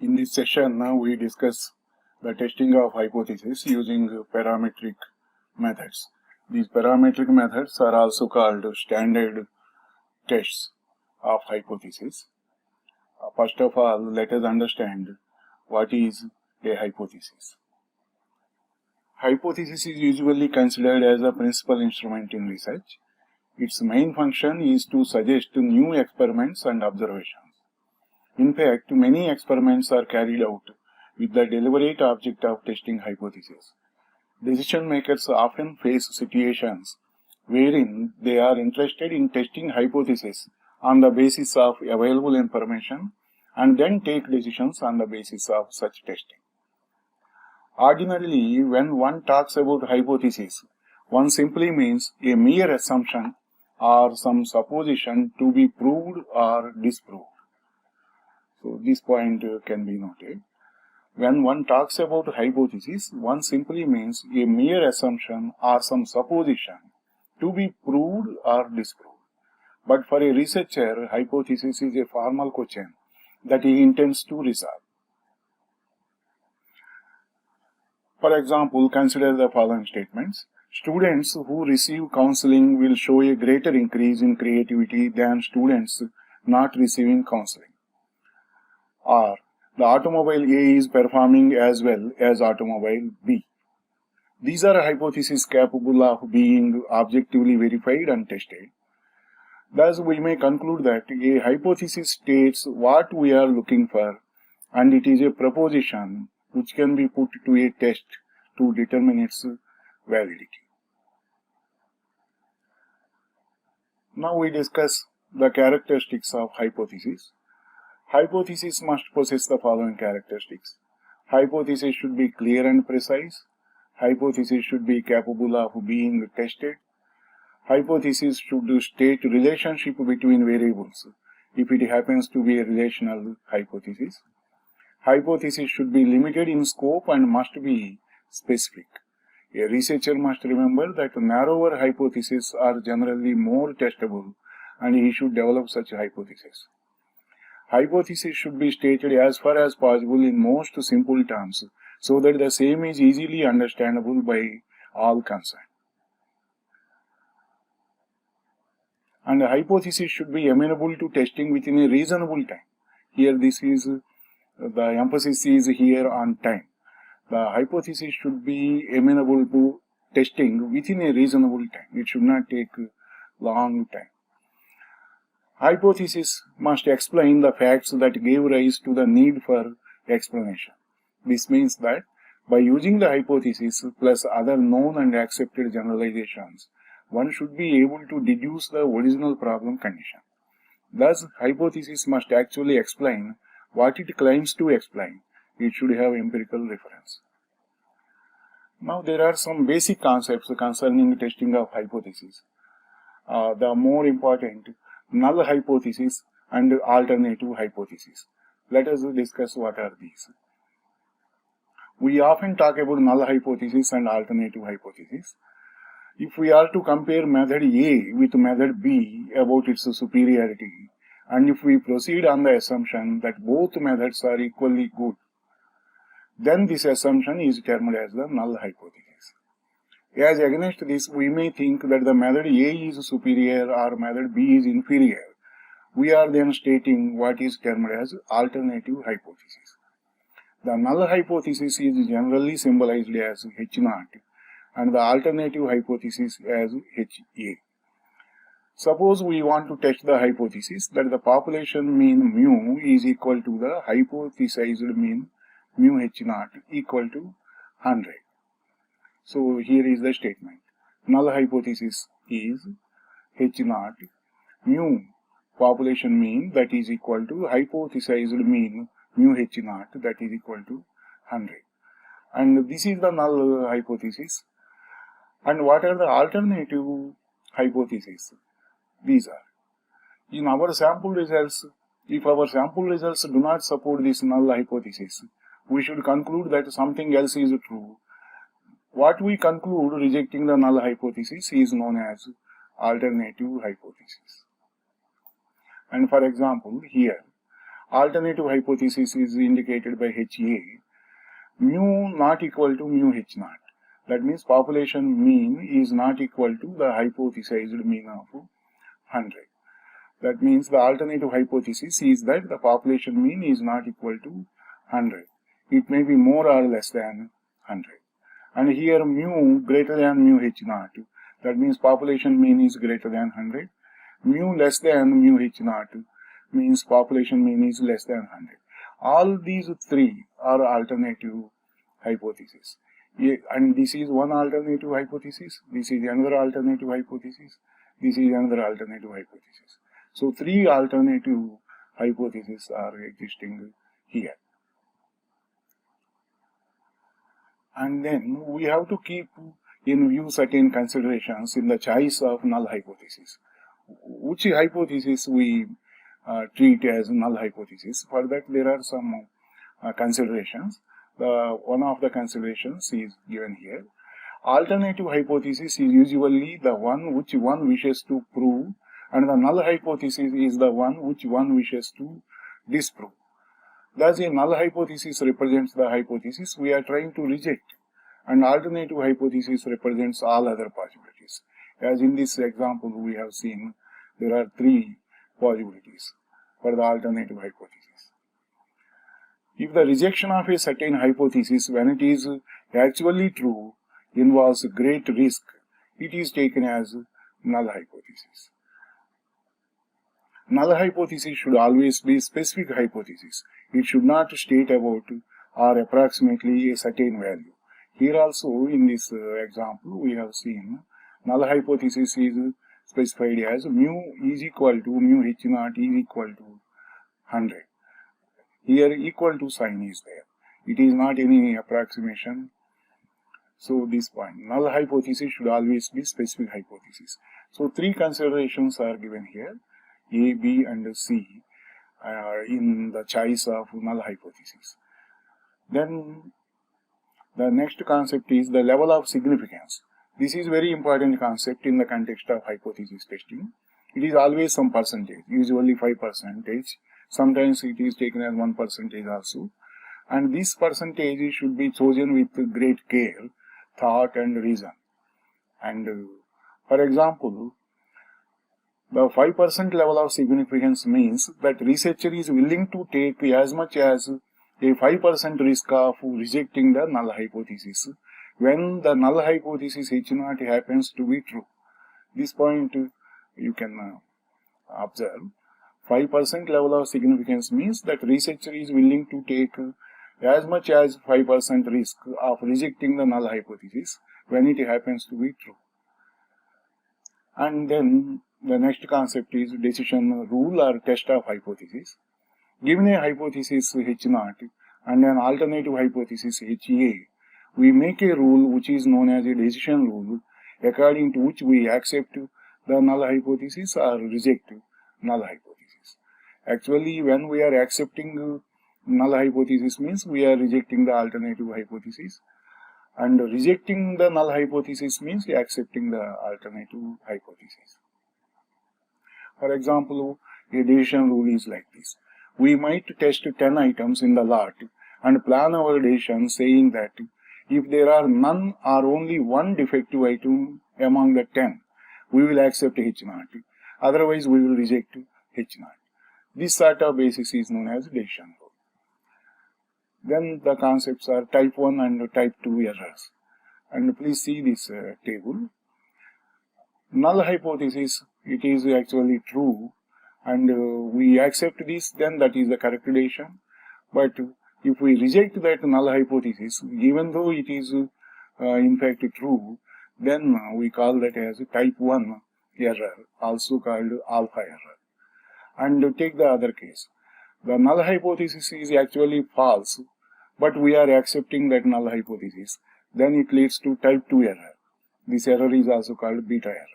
In this session, we discuss the testing of hypotheses using parametric methods. These parametric methods are also called standard tests of hypotheses. First of all, let us understand what is a hypothesis. Hypothesis is usually considered as a principal instrument in research. Its main function is to suggest new experiments and observations. In fact, many experiments are carried out with the deliberate object of testing hypotheses. Decision makers often face situations wherein they are interested in testing hypotheses on the basis of available information and then take decisions on the basis of such testing. Ordinarily, when one talks about hypothesis, one simply means a mere assumption or some supposition to be proved or disproved. So this point can be noted. When one talks about hypothesis, one simply means a mere assumption or some supposition to be proved or disproved. But for a researcher, hypothesis is a formal question that he intends to resolve. For example, consider the following statements. Students who receive counseling will show a greater increase in creativity than students not receiving counseling. Or, the automobile A is performing as well as automobile B. These are hypotheses capable of being objectively verified and tested. Thus, we may conclude that a hypothesis states what we are looking for, and it is a proposition which can be put to a test to determine its validity. Now we discuss the characteristics of hypothesis. Hypothesis must possess the following characteristics. Hypothesis should be clear and precise. Hypothesis should be capable of being tested. Hypothesis should state relationship between variables, if it happens to be a relational hypothesis. Hypothesis should be limited in scope and must be specific. A researcher must remember that narrower hypotheses are generally more testable, and he should develop such hypotheses. Hypothesis should be stated as far as possible in most simple terms, so that the same is easily understandable by all concerned. And a hypothesis should be amenable to testing within a reasonable time. Here the emphasis is here on time. The hypothesis should be amenable to testing within a reasonable time. It should not take long time. Hypothesis must explain the facts that gave rise to the need for explanation. This means that by using the hypothesis plus other known and accepted generalizations, one should be able to deduce the original problem condition. Thus, hypothesis must actually explain what it claims to explain. It should have empirical reference. Now, there are some basic concepts concerning testing of hypothesis. The more important, null hypothesis and alternative hypothesis. Let us discuss what are these. We often talk about null hypothesis and alternative hypothesis. If we are to compare method A with method B about its superiority, and if we proceed on the assumption that both methods are equally good, then this assumption is termed as the null hypothesis. As against this, we may think that the method A is superior or method B is inferior. We are then stating what is termed as alternative hypothesis. The null hypothesis is generally symbolized as H0 and the alternative hypothesis as HA. Suppose we want to test the hypothesis that the population mean mu is equal to the hypothesized mean mu H0 equal to 100. So here is the statement. Null hypothesis is H0 mu population mean that is equal to hypothesized mean mu H0 that is equal to 100. And this is the null hypothesis. And what are the alternative hypotheses? These are. In our sample results, if our sample results do not support this null hypothesis, we should conclude that something else is true. What we conclude rejecting the null hypothesis is known as alternative hypothesis. And for example, here, Alternative hypothesis is indicated by HA. Mu not equal to mu H naught. That means population mean is not equal to the hypothesized mean of 100. That means the alternative hypothesis is that the population mean is not equal to 100. It may be more or less than 100. And here mu greater than mu H naught. That means population mean is greater than 100. Mu less than mu H naught means population mean is less than 100. All these three are alternative hypotheses. And this is one alternative hypothesis, this is another alternative hypothesis, this is another alternative hypothesis. So three alternative hypotheses are existing here. And then we have to keep in view certain considerations in the choice of null hypothesis. Which hypothesis we treat as null hypothesis? For that there are some considerations. One of the considerations is given here. Alternative hypothesis is usually the one which one wishes to prove, and the null hypothesis is the one which one wishes to disprove. Thus, a null hypothesis represents the hypothesis we are trying to reject, and alternative hypothesis represents all other possibilities. As in this example we have seen, there are three possibilities for the alternative hypothesis. If the rejection of a certain hypothesis when it is actually true involves great risk, it is taken as null hypothesis. Null hypothesis should always be specific hypothesis. It should not state about or approximately a certain value. Here also in this example we have seen null hypothesis is specified as mu is equal to mu H naught is equal to 100. Here equal to sign is there. It is not any approximation. So this point, null hypothesis should always be specific hypothesis. So three considerations are given here, A, B and C in the choice of null hypothesis. Then the next concept is the level of significance. This is very important concept in the context of hypothesis testing. It is always some percentage, usually 5%. Sometimes it is taken as 1% also. And this percentage should be chosen with great care, thought and reason. And for example, the 5% level of significance means that researcher is willing to take as much as a 5% risk of rejecting the null hypothesis when the null hypothesis H naught happens to be true. This point you can observe. 5% level of significance means that researcher is willing to take as much as 5% risk of rejecting the null hypothesis when it happens to be true. And then the next concept is decision rule or test of hypothesis. Given a hypothesis H naught and an alternative hypothesis HA, we make a rule which is known as a decision rule, according to which we accept the null hypothesis or reject null hypothesis. Actually, when we are accepting null hypothesis means we are rejecting the alternative hypothesis, and rejecting the null hypothesis means accepting the alternative hypothesis. For example, a decision rule is like this. We might test 10 items in the lot and plan our decision saying that if there are none or only one defective item among the 10, we will accept H naught. Otherwise, we will reject H naught. This sort of basis is known as decision rule. Then the concepts are type 1 and type 2 errors. And please see this table. Null hypothesis, it is actually true, and we accept this, then that is the correct decision. But if we reject that null hypothesis, even though it is in fact true, then we call that as type 1 error, also called alpha error. And take the other case. The null hypothesis is actually false, but we are accepting that null hypothesis. Then it leads to type 2 error. This error is also called beta error.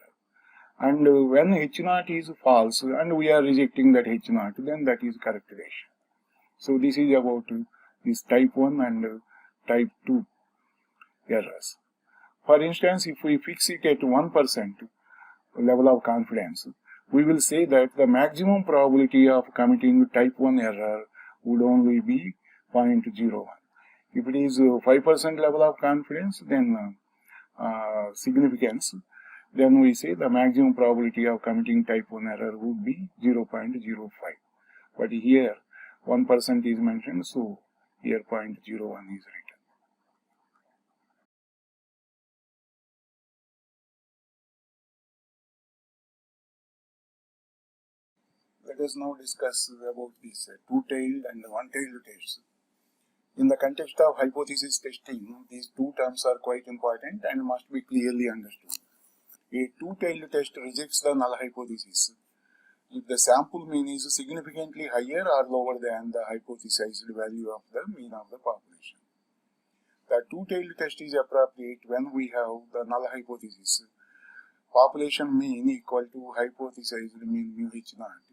And when H naught is false and we are rejecting that H naught, then that is correct decision. So this is about this type 1 and type 2 errors. For instance, if we fix it at 1% level of confidence, we will say that the maximum probability of committing type 1 error would only be 0.01. If it is 5% level of confidence, then significance, then we say the maximum probability of committing type 1 error would be 0.05. But here 1% is mentioned, so here 0.01 is written. Let us now discuss about this two-tailed and one-tailed tests. In the context of hypothesis testing, these two terms are quite important and must be clearly understood. A two-tailed test rejects the null hypothesis if the sample mean is significantly higher or lower than the hypothesized value of the mean of the population. The two-tailed test is appropriate when we have the null hypothesis, population mean equal to hypothesized mean mu h naught,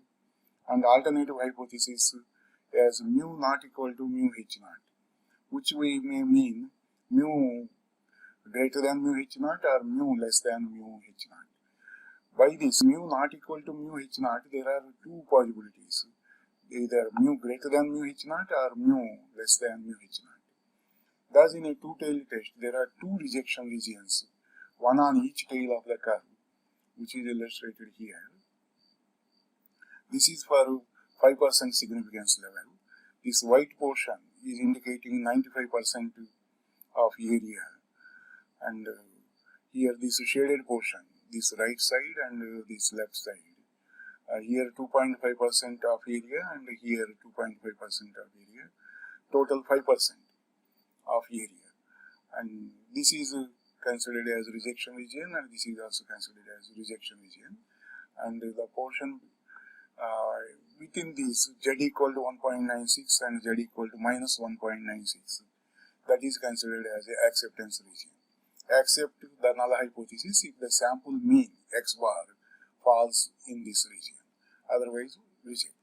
and alternative hypothesis as mu not equal to mu h naught, which we may mean mu greater than mu h naught or mu less than mu h naught. By this mu not equal to mu h naught, there are two possibilities, either mu greater than mu h naught or mu less than mu h naught. Thus, in a two-tailed test, there are two rejection regions, one on each tail of the curve, which is illustrated here. This is for 5% significance level. This white portion is indicating 95% of area, and here this shaded portion, this right side and this left side. Here 2.5% of area and here 2.5% of area, total 5% of area. And this is considered as rejection region, and this is also considered as rejection region. And the portion within this z equal to 1.96 and z equal to minus 1.96, that is considered as a acceptance region. Accept the null hypothesis if the sample mean x bar falls in this region. Otherwise, reject.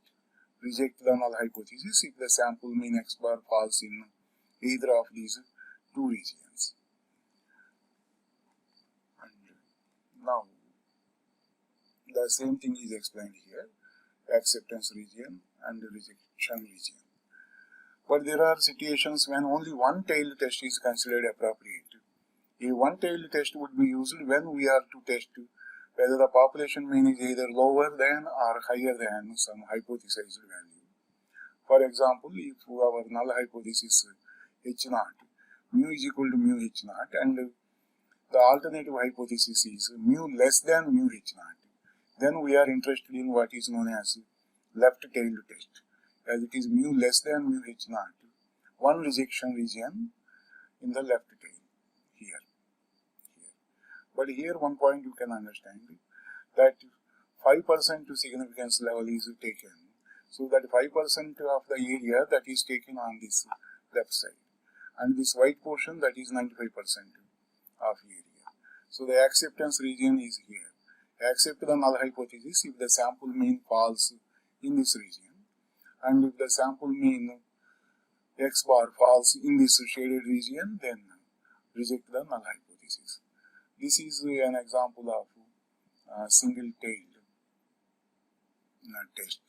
Reject the null hypothesis if the sample mean x bar falls in either of these two regions. And now, the same thing is explained here, acceptance region and rejection region. But there are situations when only one-tailed test is considered appropriate. A one-tailed test would be used when we are to test whether the population mean is either lower than or higher than some hypothesized value. For example, if our null hypothesis h naught, mu is equal to mu h naught, and the alternative hypothesis is mu less than mu h naught, then we are interested in what is known as left-tailed test, as it is mu less than mu h naught, one rejection region in the left tail here. But here one point you can understand, that 5% to significance level is taken, so that 5% of the area that is taken on this left side, and this white portion that is 95% of area. So the acceptance region is here. Accept the null hypothesis if the sample mean falls in this region, and if the sample mean x bar falls in this shaded region, then reject the null hypothesis. This is an example of single-tailed test.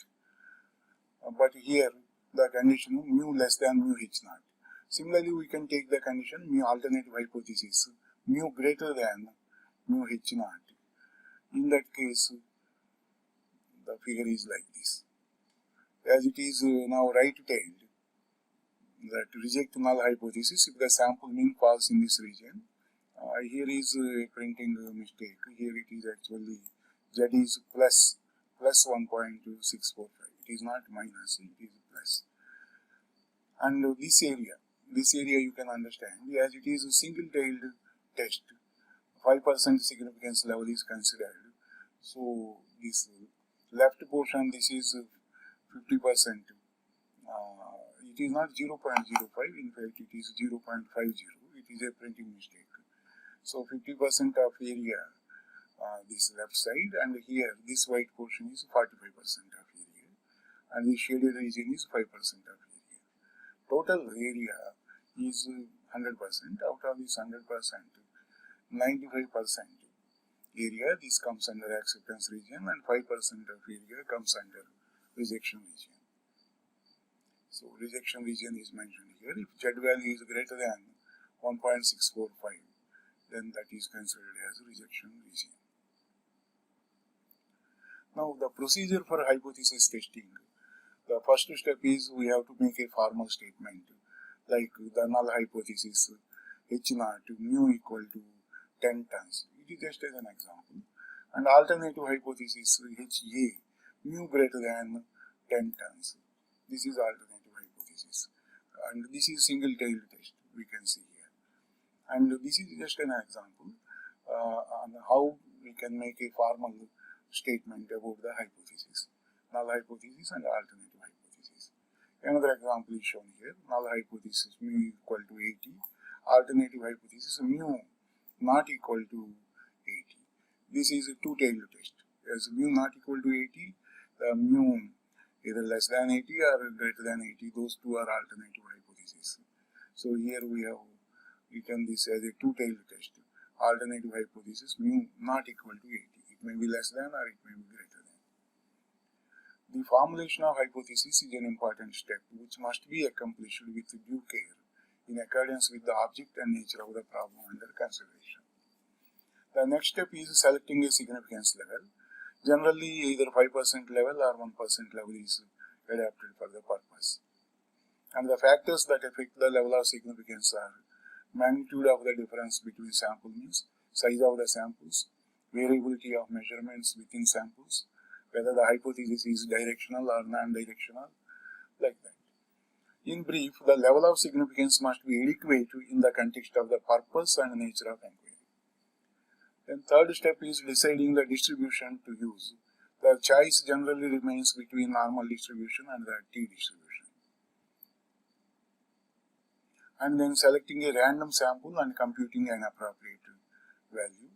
But here the condition mu less than mu h naught. Similarly, we can take the condition mu alternative hypothesis mu greater than mu h naught. In that case, the figure is like this. As it is now right-tailed, that reject null hypothesis if the sample mean falls in this region. Here is a printing mistake. Here it is actually z is plus 1.645. It is not minus, it is plus. And this area you can understand, as it is a single-tailed test, 5% significance level is considered. So this left portion, this is 50%. It is not 0.05, in fact it is 0.50. It is a printing mistake. So 50% of area, this left side, and here this white portion is 45% of area, and the shaded region is 5% of area. Total area is 100%. Out of this 100%, 95% area, this comes under acceptance region, and 5% of area comes under rejection region. So rejection region is mentioned here. If Z value is greater than 1.645, then that is considered as rejection region. Now the procedure for hypothesis testing. The first step is we have to make a formal statement like the null hypothesis H naught mu equal to 10 tons. It is just as an example. And alternative hypothesis HA mu greater than 10 tons. This is alternative hypothesis. And this is single tailed test we can see here. And this is just an example on how we can make a formal statement about the hypothesis. Null hypothesis and alternative hypothesis. Another example is shown here. Null hypothesis mu equal to 80. Alternative hypothesis mu not equal to 80. This is a two-tailed test. As mu not equal to 80, the mu either less than 80 or greater than 80. Those two are alternative hypotheses. So here we have written this as a two-tailed test. Alternative hypothesis mu not equal to 80. It may be less than or it may be greater than. The formulation of hypothesis is an important step which must be accomplished with due care in accordance with the object and nature of the problem under consideration. The next step is selecting a significance level. Generally, either 5% level or 1% level is adapted for the purpose. And the factors that affect the level of significance are magnitude of the difference between sample means, size of the samples, variability of measurements within samples, whether the hypothesis is directional or non-directional, like that. In brief, the level of significance must be adequate in the context of the purpose and nature of inquiry. Then third step is deciding the distribution to use. The choice generally remains between normal distribution and the t-distribution. And then selecting a random sample and computing an appropriate value.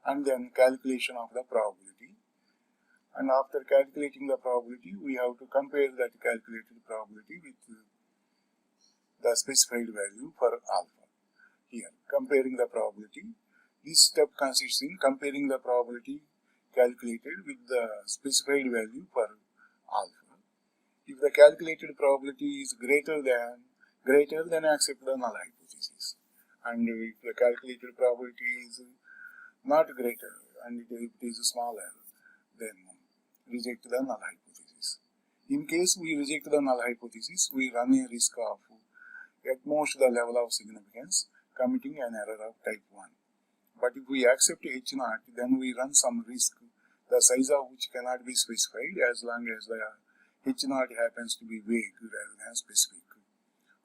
And then calculation of the probability. And after calculating the probability, we have to compare that calculated probability with the specified value for alpha. Here, comparing the probability. This step consists in comparing the probability calculated with the specified value for alpha. If the calculated probability is greater, then accept the null hypothesis. And if the calculated probability is not greater and it is smaller, then reject the null hypothesis. In case we reject the null hypothesis, we run a risk of at most the level of significance, committing an error of type 1. But if we accept H naught, then we run some risk, the size of which cannot be specified as long as the H naught happens to be vague rather than specific,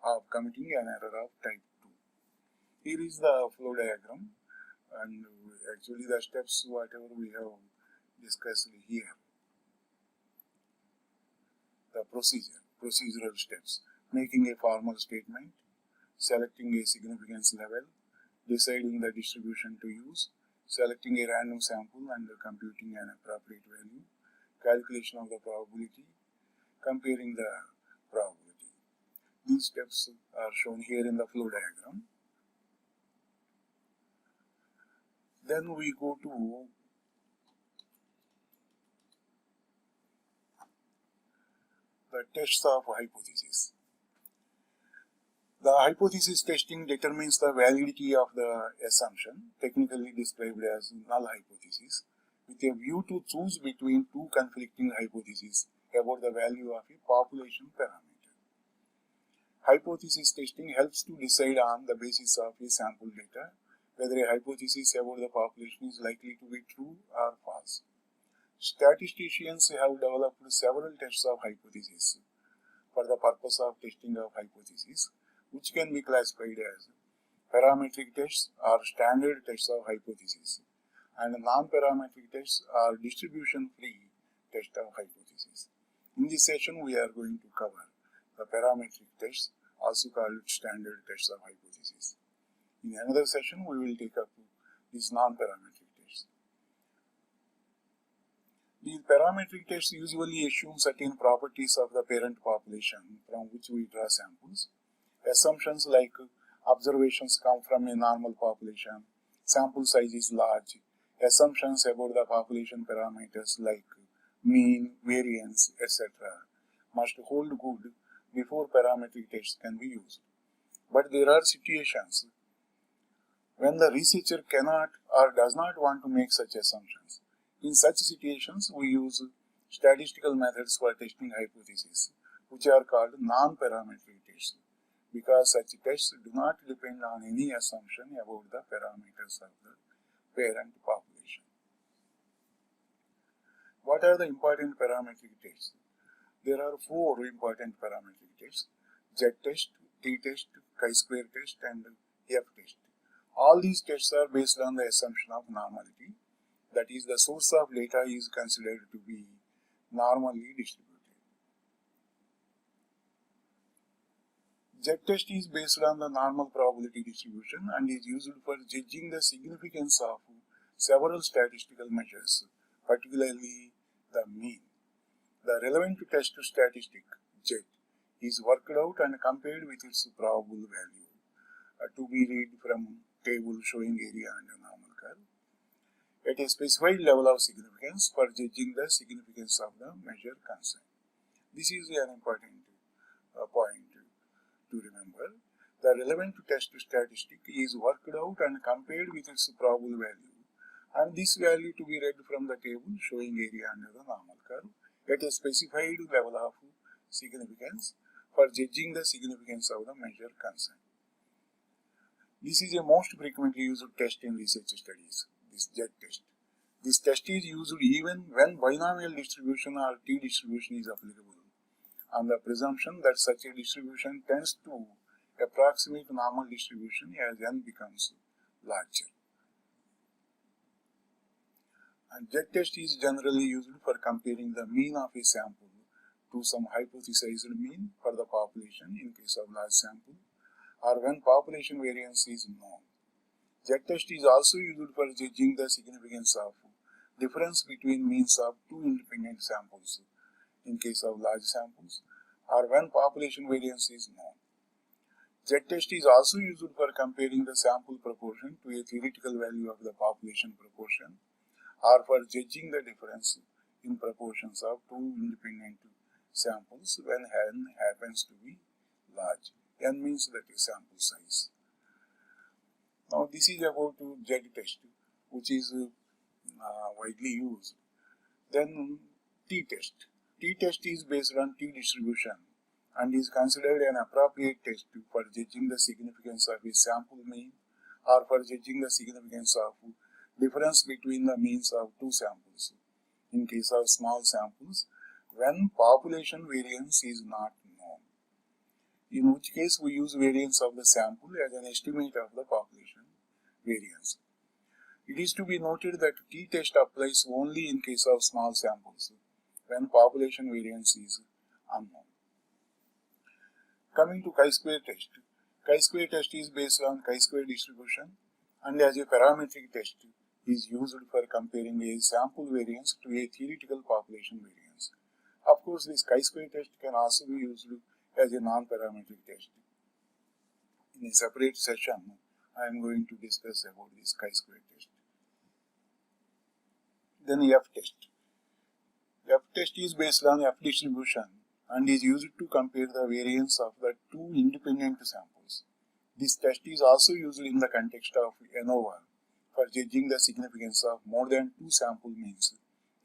of committing an error of type 2. Here is the flow diagram, and actually the steps whatever we have discussed here. The procedural steps: making a formal statement, selecting a significance level, deciding the distribution to use, selecting a random sample and computing an appropriate value, calculation of the probability, comparing the probability. These steps are shown here in the flow diagram. Then we go to the tests of hypothesis. The hypothesis testing determines the validity of the assumption, technically described as null hypothesis, with a view to choose between two conflicting hypotheses about the value of a population parameter. Hypothesis testing helps to decide on the basis of a sample data whether a hypothesis about the population is likely to be true or false. Statisticians have developed several tests of hypothesis for the purpose of testing of hypothesis, which can be classified as parametric tests or standard tests of hypothesis, and non-parametric tests or distribution-free test of hypothesis. In this session, we are going to cover the parametric tests, also called standard tests of hypothesis. In another session, we will take up these non-parametric tests. These parametric tests usually assume certain properties of the parent population from which we draw samples. Assumptions like observations come from a normal population, sample size is large, assumptions about the population parameters like mean, variance, etc. must hold good before parametric tests can be used. But there are situations when the researcher cannot or does not want to make such assumptions. In such situations, we use statistical methods for testing hypotheses, which are called non-parametric tests, because such tests do not depend on any assumption about the parameters of the parent population. What are the important parametric tests? There are 4 important parametric tests: Z-test, T-test, chi-square test, and F-test. All these tests are based on the assumption of normality, that is, the source of data is considered to be normally distributed. Z-test is based on the normal probability distribution and is used for judging the significance of several statistical measures, particularly the mean. The relevant test statistic, Z, is worked out and compared with its probable value, to be read from table showing area and a normal curve, at a specified level of significance for judging the significance of the measure concerned. This is an important point to remember. The relevant test statistic is worked out and compared with its probable value, and this value to be read from the table showing area under the normal curve at a specified level of significance for judging the significance of the measure concerned. This is a most frequently used test in research studies, this Z-test. This test is used even when binomial distribution or t-distribution is applicable, on the presumption that such a distribution tends to approximate normal distribution as n becomes larger. And Z-test is generally used for comparing the mean of a sample to some hypothesized mean for the population in case of large sample, or when population variance is known. Z-test is also used for judging the significance of difference between means of 2 independent samples in case of large samples, or when population variance is known. Z-test is also used for comparing the sample proportion to a theoretical value of the population proportion, or for judging the difference in proportions of 2 independent samples when n happens to be large. N means that is sample size. Now this is about Z-test, which is widely used. Then T-test. T-test is based on t-distribution and is considered an appropriate test for judging the significance of a sample mean, or for judging the significance of difference between the means of 2 samples in case of small samples when population variance is not known, in which case we use variance of the sample as an estimate of the population variance. It is to be noted that t-test applies only in case of small samples when population variance is unknown. Coming to chi-square test. Chi-square test is based on chi-square distribution and as a parametric test is used for comparing a sample variance to a theoretical population variance. Of course, this chi-square test can also be used as a non-parametric test. In a separate session, I am going to discuss about this chi-square test. Then F-test. F-test is based on F distribution and is used to compare the variance of the 2 independent samples. This test is also used in the context of ANOVA for judging the significance of more than 2 sample means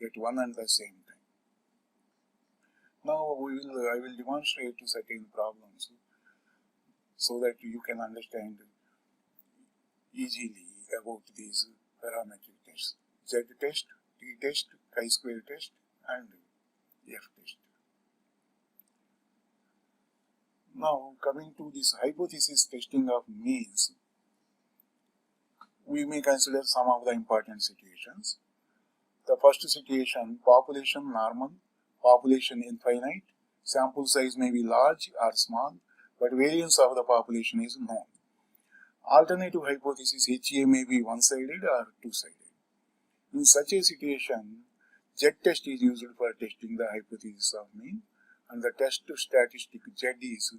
at one and the same time. Now I will demonstrate certain problems so that you can understand easily about these parametric tests: Z-test, T-test, chi-square test, and F-test. Now coming to this hypothesis testing of means, we may consider some of the important situations. The first situation, population normal, population infinite, sample size may be large or small, but variance of the population is known. Alternative hypothesis HA may be one-sided or two-sided. In such a situation, Z-test is used for testing the hypothesis of mean, and the test statistic Z is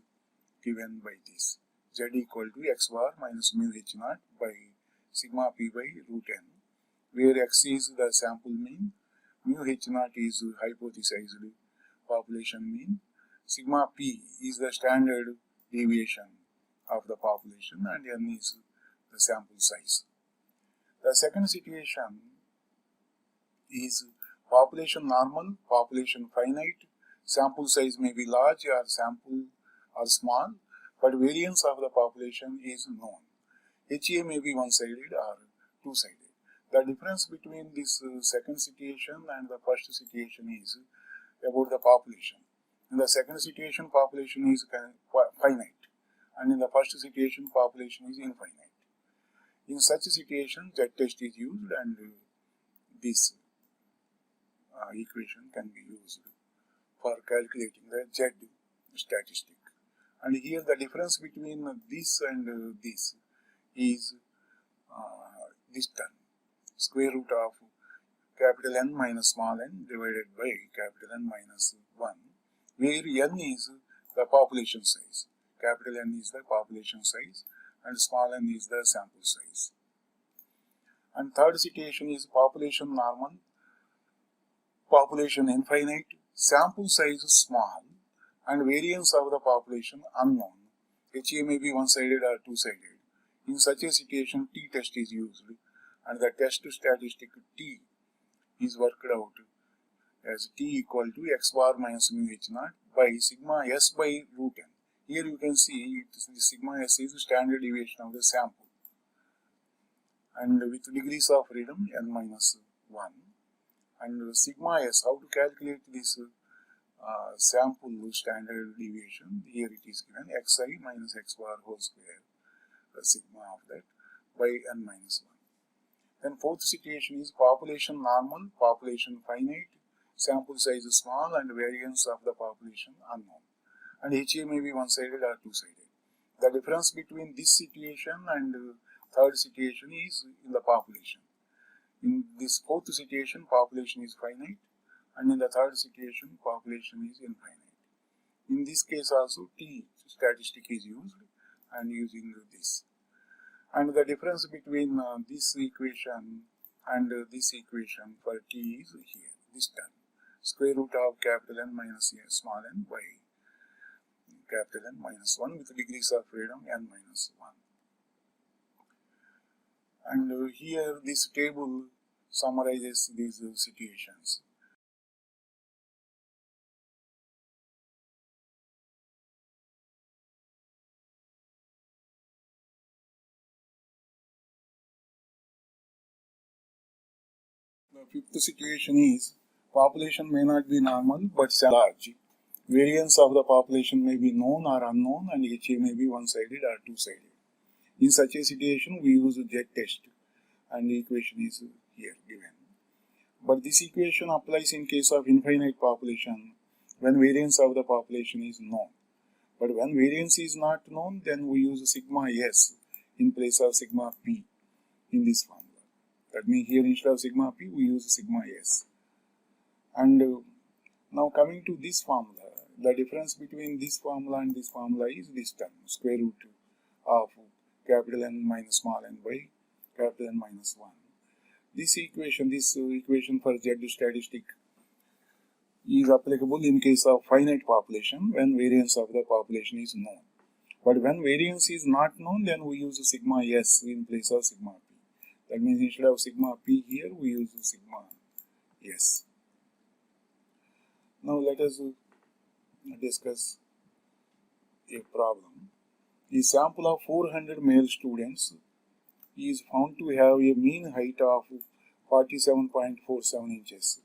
given by this: Z equal to x bar minus mu h naught by sigma p by root n, where x is the sample mean, mu h naught is hypothesized population mean, sigma p is the standard deviation of the population, and n is the sample size. The second situation is population normal, population finite, sample size may be large or sample or small, but variance of the population is known. HA may be one-sided or two-sided. The difference between this second situation and the first situation is about the population. In the second situation, population is finite, and in the first situation, population is infinite. In such a situation, Z-test is used, and this equation can be used for calculating the Z statistic. And here the difference between this and this is this term, square root of capital N minus small n divided by capital N minus 1, where n is the population size, capital N is the population size, and small n is the sample size. And third situation is population normal, population infinite, sample size small, and variance of the population unknown. HA may be one-sided or two-sided. In such a situation, t-test is used, and the test statistic t is worked out as t equal to x bar minus mu h naught by sigma s by root n. Here you can see the sigma s is the standard deviation of the sample, and with degrees of freedom n minus 1. And sigma s, how to calculate this sample standard deviation? Here it is given xi minus x bar whole square, the sigma of that, by n minus 1. Then fourth situation is population normal, population finite, sample size small, and variance of the population unknown. And HA may be one-sided or two-sided. The difference between this situation and third situation is in the population. In this fourth situation, population is finite, and in the third situation, population is infinite. In this case also, t statistic is used, and using this. And the difference between this equation and this equation for t is here, this term, square root of capital N minus small n by capital N minus 1 with degrees of freedom n minus 1. And here this table summarizes these situations. The fifth situation is population may not be normal but large. Variance of the population may be known or unknown, and HA may be one-sided or two-sided. In such a situation, we use Z-test, and the equation is here given. But this equation applies in case of infinite population when variance of the population is known. But when variance is not known, then we use sigma s in place of sigma p in this formula. That means here instead of sigma p, we use sigma s. And now coming to this formula, the difference between this formula and this formula is this term, square root of capital N minus small n by capital N minus 1. This equation for Z statistic is applicable in case of finite population when variance of the population is known. But when variance is not known, then we use sigma s in place of sigma p. That means instead of sigma p here, we use sigma s. Now let us discuss a problem. A sample of 400 male students is found to have a mean height of 47.47 inches.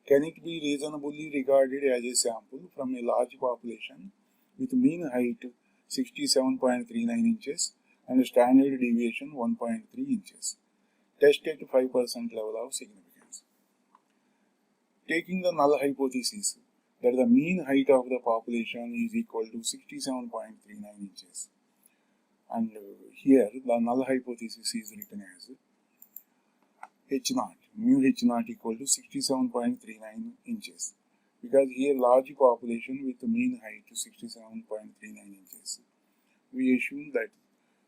Can it be reasonably regarded as a sample from a large population with mean height 67.39 inches and standard deviation 1.3 inches? Test at 5% level of significance. Taking the null hypothesis that the mean height of the population is equal to 67.39 inches. And here the null hypothesis is written as h naught, mu h naught equal to 67.39 inches. Because here large population with the mean height 67.39 inches. We assume that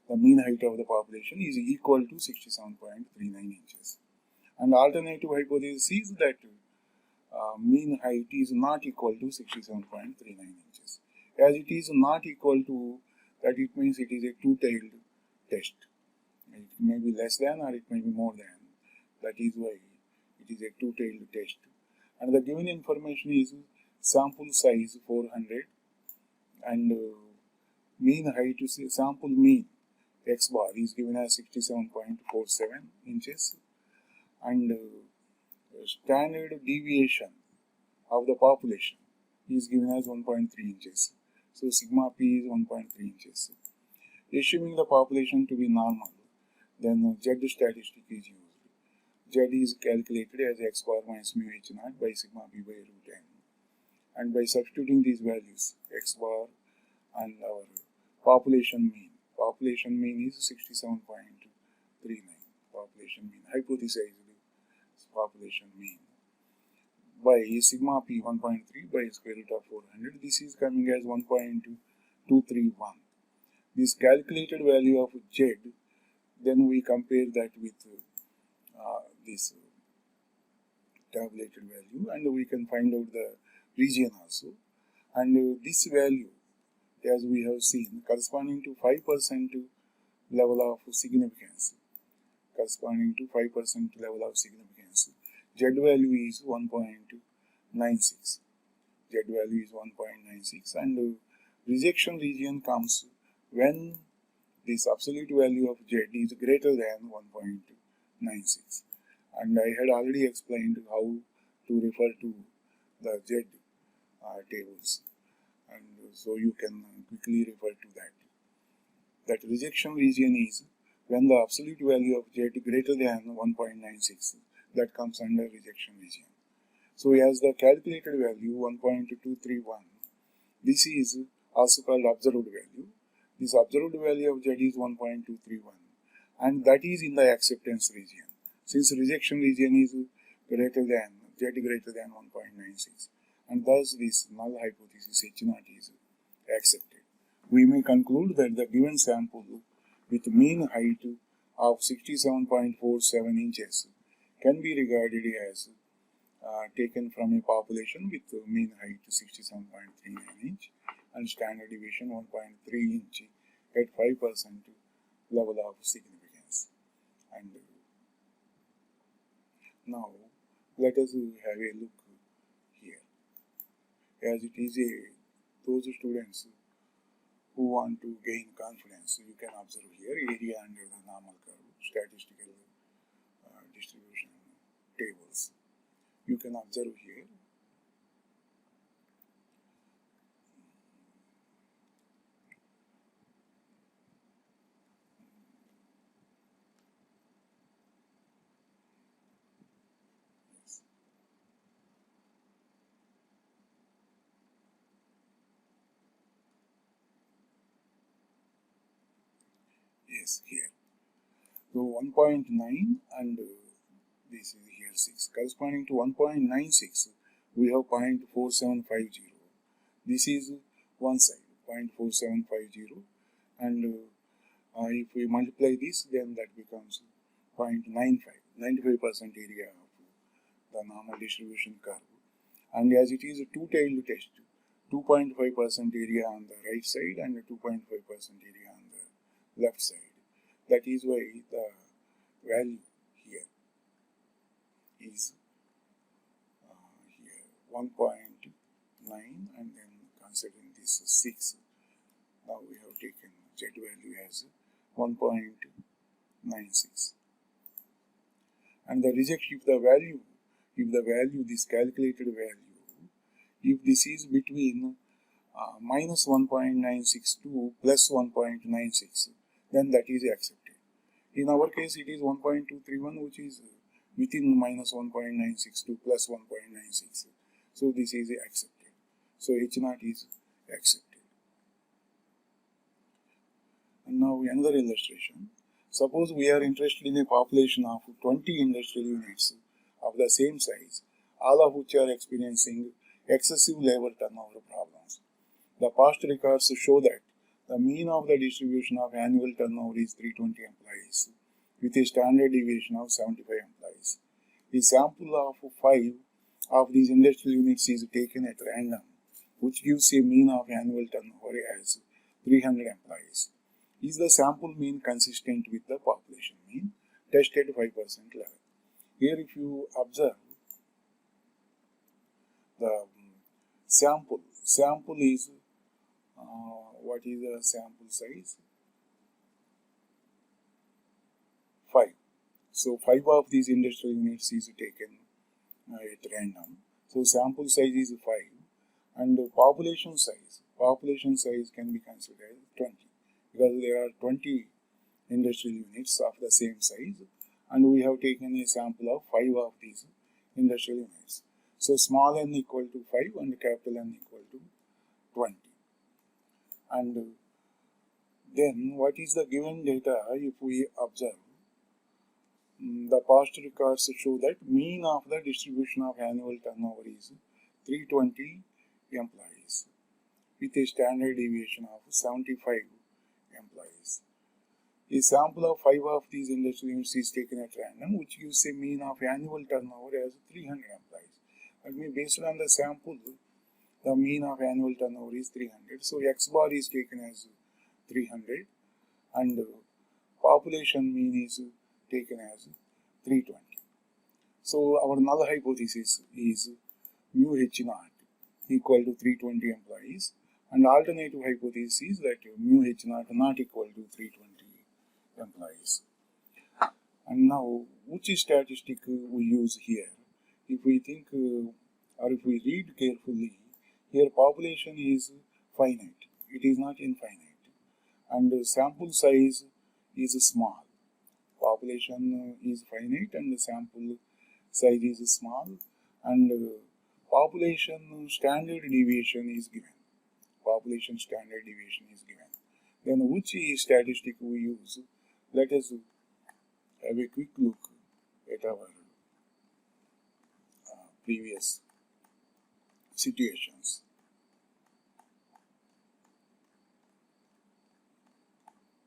the mean height of the population is equal to 67.39 inches. And alternative hypothesis is that mean height is not equal to 67.39 inches. As it is not equal to that, it means it is a two-tailed test. It may be less than or it may be more than. That is why it is a two-tailed test. And the given information is sample size 400 and mean height, sample mean x bar is given as 67.47 inches and standard deviation of the population is given as 1.3 inches. So sigma p is 1.3 inches. Assuming the population to be normal, then Z statistic is used. Z is calculated as x bar minus mu h naught by sigma p by root n. And by substituting these values, x bar and our population mean is 67.39. Population mean, hypothesized population mean, by sigma p 1.3 by square root of 400. This is coming as 1.231. This calculated value of Z, then we compare that with this tabulated value and we can find out the region also. And this value, as we have seen, corresponding to 5% level of significance. Corresponding to 5% level of significance. Z value is 1.96. Z value is 1.96 and rejection region comes when this absolute value of Z is greater than 1.96. And I had already explained how to refer to the Z tables. And so you can quickly refer to that. That rejection region is when the absolute value of Z greater than 1.96, that comes under rejection region. So as the calculated value 1.231, this is also called observed value. This observed value of Z is 1.231 and that is in the acceptance region. Since rejection region is greater than, Z greater than 1.96 and thus this null hypothesis H0 is accepted. We may conclude that the given sample with mean height of 67.47 inches can be regarded as taken from a population with mean height 67.39 inch and standard deviation 1.3 inch at 5% level of significance. And now let us have a look here. As it is those students who want to gain confidence, you can observe here area under the normal curve, statistical distribution tables. You can observe here here. So 1.9 and this is here 6. Corresponding to 1.96, we have 0.4750. This is one side, 0.4750. And if we multiply this, then that becomes 0.95, 95% area of the normal distribution curve. And as it is a two-tailed test, 2.5% area on the right side and 2.5% area on the left side. That is why the value here is here 1.9 and then considering this 6. Now we have taken Z value as 1.96. And the rejection, if the value, this calculated value, if this is between minus 1.96 to plus 1.96, then that is accepted. In our case, it is 1.231, which is within minus 1.96 to plus 1.96. So this is accepted. So H0 is accepted. And now another illustration. Suppose we are interested in a population of 20 industrial units of the same size, all of which are experiencing excessive labor turnover problems. The past records show that the mean of the distribution of annual turnover is 320 employees with a standard deviation of 75 employees. A sample of 5 of these industrial units is taken at random, which gives a mean of annual turnover as 300 employees. Is the sample mean consistent with the population mean? Tested 5% level. Here if you observe the sample is what is the sample size? 5. So 5 of these industrial units is taken at random. So sample size is 5, and population size can be considered 20, because there are 20 industrial units of the same size, and we have taken a sample of 5 of these industrial units. So small n equal to 5 and capital N equal to 20. And then what is the given data if we observe? The past records show that mean of the distribution of annual turnover is 320 employees with a standard deviation of 75 employees. A sample of 5 of these industrial units is taken at random, which gives a mean of annual turnover as 300 employees. That means based on the sample, the mean of annual turnover is 300. So X bar is taken as 300, and population mean is taken as 320. So our null hypothesis is mu H naught equal to 320 employees, and alternative hypothesis is that mu H naught not equal to 320 employees. And now, which statistic we use here? If we think or if we read carefully, here population is finite, it is not infinite, and sample size is small. Population is finite and the sample size is small, and population standard deviation is given. Population standard deviation is given. Then which statistic we use? Let us have a quick look at our previous situations.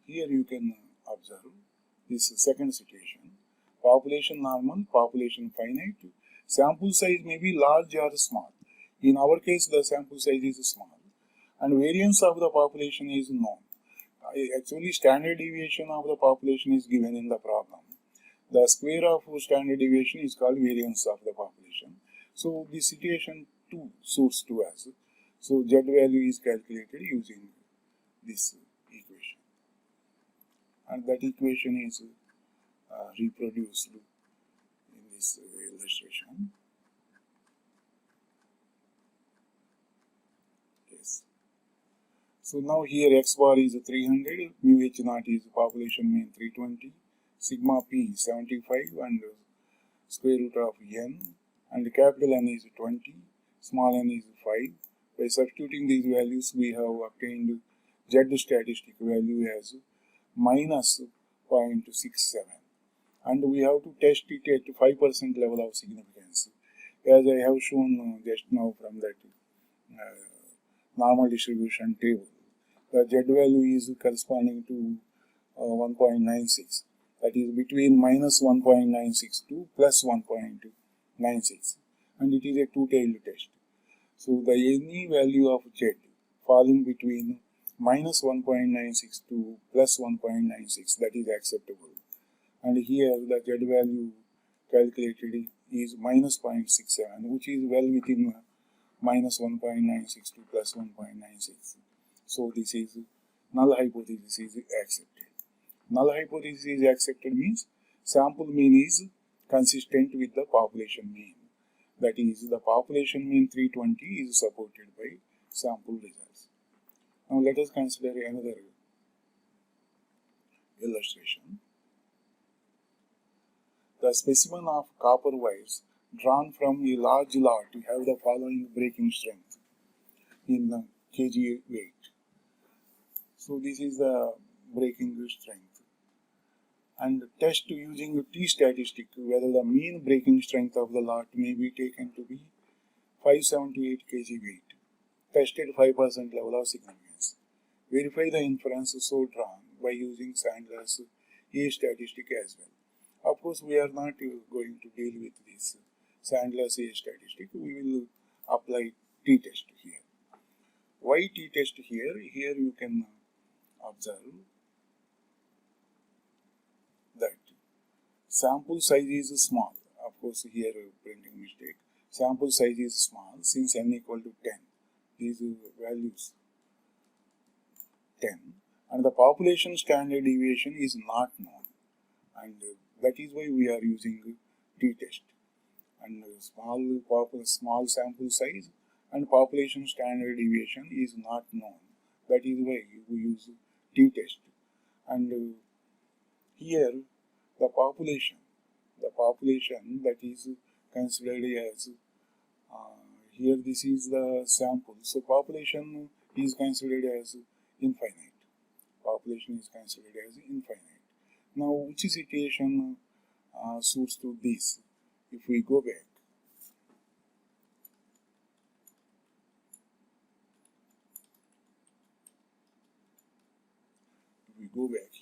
Here you can observe this second situation. Population normal, population finite, sample size may be large or small. In our case, the sample size is small, and variance of the population is known. Actually, standard deviation of the population is given in the problem. The square of standard deviation is called variance of the population. So, the situation 2 suits to us. So, Z value is calculated using this equation, and that equation is reproduced in this illustration. Yes. So now here X bar is 300, mu H naught is population mean 320, sigma p 75, and square root of n, and capital N is 20, small n is 5. By substituting these values, we have obtained Z statistic value as minus 0.67, and we have to test it at 5% level of significance, as I have shown just now from that normal distribution table. The Z value is corresponding to 1.96, that is between minus 1.96 to plus 1.96, and it is a two-tailed test. So the any value of Z falling between minus 1.96 to plus 1.96, that is acceptable. And here the Z value calculated is minus 0.67, which is well within minus 1.96 to plus 1.96. So this is null hypothesis is accepted. Null hypothesis is accepted means sample mean is consistent with the population mean. That is, the population mean 320 is supported by sample results. Now let us consider another illustration. The specimen of copper wires drawn from a large lot have the following breaking strength in kg weight. So this is the breaking strength. And test using T statistic whether the mean breaking strength of the lot may be taken to be 578 kg weight. Tested 5% level of significance. Verify the inference so drawn by using Sandler's A statistic as well. Of course, we are not going to deal with this Sandler's A statistic. We will apply t-test here. Why t-test here? Here you can observe that sample size is small. Of course, here printing mistake. Sample size is small since n equal to 10. These values 10, and the population standard deviation is not known, and that is why we are using t-test. And small sample size and population standard deviation is not known. That is why we use t-test. And here the population that is considered as here this is the sample. So population is considered as infinite. Population is considered as infinite. Now, which situation suits to this? If we go back,